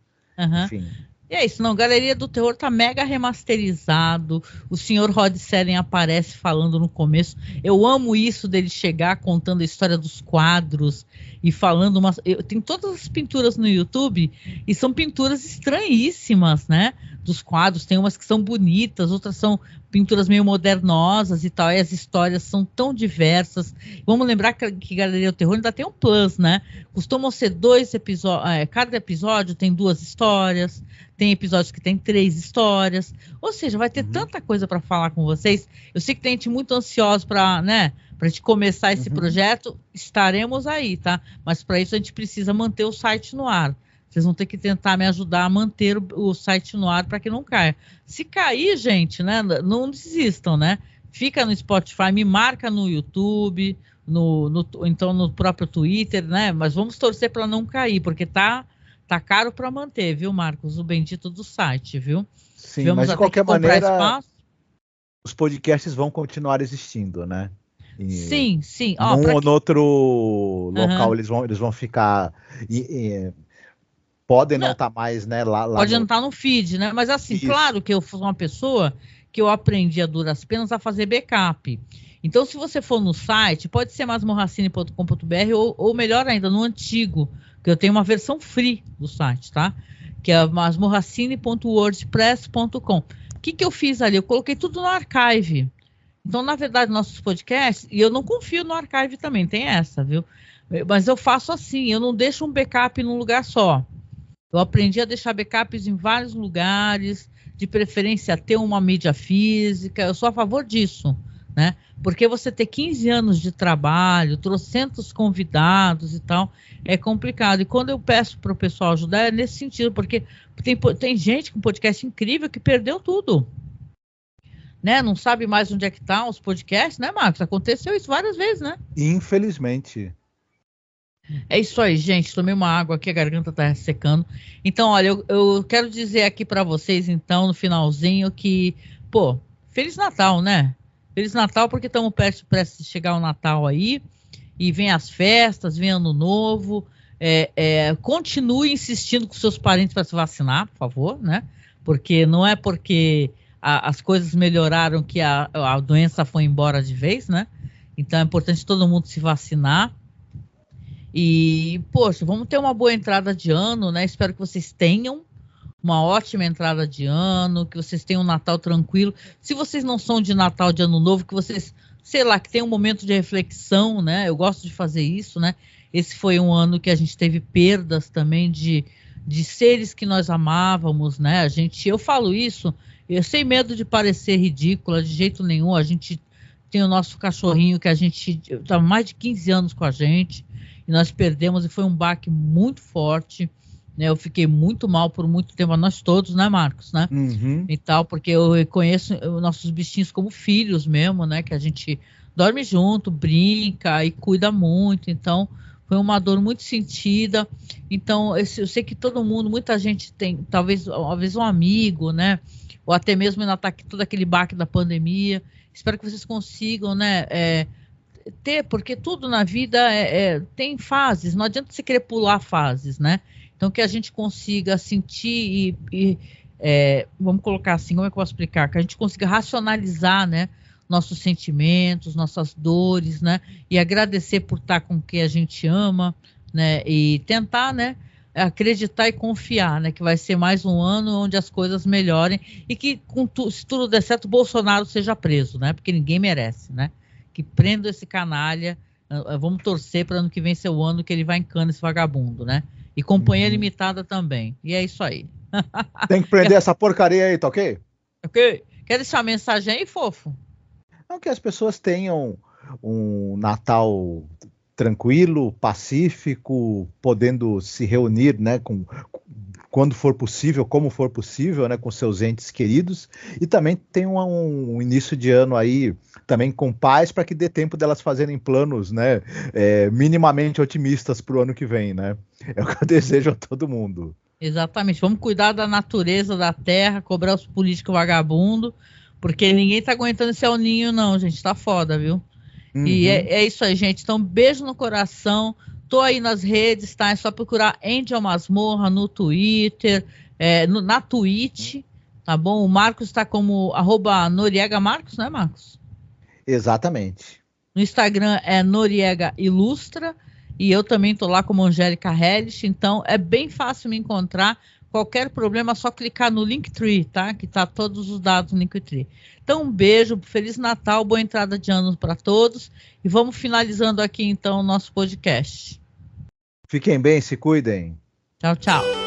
Enfim. E é isso, Galeria do Terror tá mega remasterizado, o senhor Rod Serling aparece falando no começo, eu amo isso dele chegar contando a história dos quadros e falando tem todas as pinturas no YouTube e são pinturas estranhíssimas, né, dos quadros, tem umas que são bonitas, outras são pinturas meio modernosas e tal, e as histórias são tão diversas. Vamos lembrar que Galeria do Terror ainda tem um plus, né, costumam ser 2 episódios, cada episódio tem 2 histórias, tem episódios que tem 3 histórias, ou seja, vai ter tanta coisa para falar com vocês. Eu sei que tem gente muito ansiosa para, né, para a gente começar esse projeto, estaremos aí, tá? Mas para isso a gente precisa manter o site no ar. Vocês vão ter que tentar me ajudar a manter o site no ar para que não caia. Se cair, gente, né, não desistam, né? Fica no Spotify, me marca no YouTube, então no próprio Twitter, né? Mas vamos torcer para não cair, porque tá caro para manter, viu, Marcos? O bendito do site, viu? Sim, mas de qualquer maneira, os podcasts vão continuar existindo, né? Sim. Num ou no outro local eles vão ficar... podem não estar mais, né? Lá pode não estar no feed, né? Mas assim, claro que eu sou uma pessoa que eu aprendi a duras penas a fazer backup. Então, se você for no site, pode ser masmorracine.com.br ou melhor ainda, no antigo, que eu tenho uma versão free do site, tá? Que é masmorracine.wordpress.com. O que eu fiz ali? Eu coloquei tudo no archive. Então, na verdade, nossos podcasts, e eu não confio no archive também, tem essa, viu? Mas eu faço assim, eu não deixo um backup num lugar só. Eu aprendi a deixar backups em vários lugares, de preferência ter uma mídia física, eu sou a favor disso, né? Porque você ter 15 anos de trabalho, trocentos convidados e tal, é complicado. E quando eu peço para o pessoal ajudar, é nesse sentido, porque tem gente com podcast incrível que perdeu tudo. Né? Não sabe mais onde é que estão os podcasts, né, Marcos? Aconteceu isso várias vezes, né? Infelizmente. É isso aí, gente. Tomei uma água aqui, a garganta tá secando. Então, olha, eu quero dizer aqui para vocês, então, no finalzinho, que, pô, Feliz Natal, né? Feliz Natal, porque estamos prestes a chegar o Natal aí. e vem as festas, vem Ano Novo. Continue insistindo com seus parentes para se vacinar, por favor, né? Porque não é porque as coisas melhoraram que a doença foi embora de vez, né? Então é importante todo mundo se vacinar. E, poxa, vamos ter uma boa entrada de ano, né? Espero que vocês tenham uma ótima entrada de ano, que vocês tenham um Natal tranquilo. Se vocês não são de Natal, de Ano Novo, que vocês, sei lá, que tenham um momento de reflexão, né? Eu gosto de fazer isso, né? Esse foi um ano que a gente teve perdas também de seres que nós amávamos, né? Eu falo isso, eu sem medo de parecer ridícula, de jeito nenhum. A gente tem o nosso cachorrinho que a gente está mais de 15 anos com a gente, e nós perdemos, e foi um baque muito forte, né? Eu fiquei muito mal por muito tempo, nós todos, né, Marcos, né? Uhum. E tal, porque eu reconheço os nossos bichinhos como filhos mesmo, né? Que a gente dorme junto, brinca e cuida muito, então foi uma dor muito sentida. Então, eu sei que todo mundo, muita gente tem, talvez um amigo, né? Ou até mesmo ainda está todo aquele baque da pandemia. Espero que vocês consigam, né? Porque tudo na vida tem fases, não adianta você querer pular fases, né? Então, que a gente consiga sentir vamos colocar assim, como é que eu posso explicar? Que a gente consiga racionalizar, né? Nossos sentimentos, nossas dores, né? E agradecer por estar com quem a gente ama, né? E tentar, né? Acreditar e confiar, né? Que vai ser mais um ano onde as coisas melhorem e que, se tudo der certo, o Bolsonaro seja preso, né? Porque ninguém merece, né? Que prenda esse canalha. Vamos torcer para ano que vem ser o ano que ele vai em cana, esse vagabundo, né? E companhia limitada também. E é isso aí. Tem que prender essa porcaria aí, tá ok? Ok. Quer deixar uma mensagem aí, fofo? Não, que as pessoas tenham um Natal tranquilo, pacífico, podendo se reunir, né, quando for possível, como for possível, né, com seus entes queridos, e também tenham um início de ano aí também com paz, para que dê tempo delas fazerem planos, né, minimamente otimistas para o ano que vem, né? É o que eu desejo a todo mundo. Exatamente. Vamos cuidar da natureza, da terra, cobrar os políticos vagabundos, porque ninguém tá aguentando esse El Ninho, não, gente. Tá foda, viu? Uhum. E é isso aí, gente. Então, beijo no coração. Tô aí nas redes, tá? É só procurar Angel Masmorra no Twitter, na Twitch, tá bom? O Marcos tá como @Noriega Marcos, né, Marcos? Exatamente. No Instagram é Noriega Ilustra. E eu também tô lá como Angélica Hellish. Então, é bem fácil me encontrar. Qualquer problema é só clicar no Linktree, tá? Que tá todos os dados no Linktree. Então, um beijo, Feliz Natal, boa entrada de ano para todos. E vamos finalizando aqui, então, o nosso podcast. Fiquem bem, se cuidem. Tchau, tchau.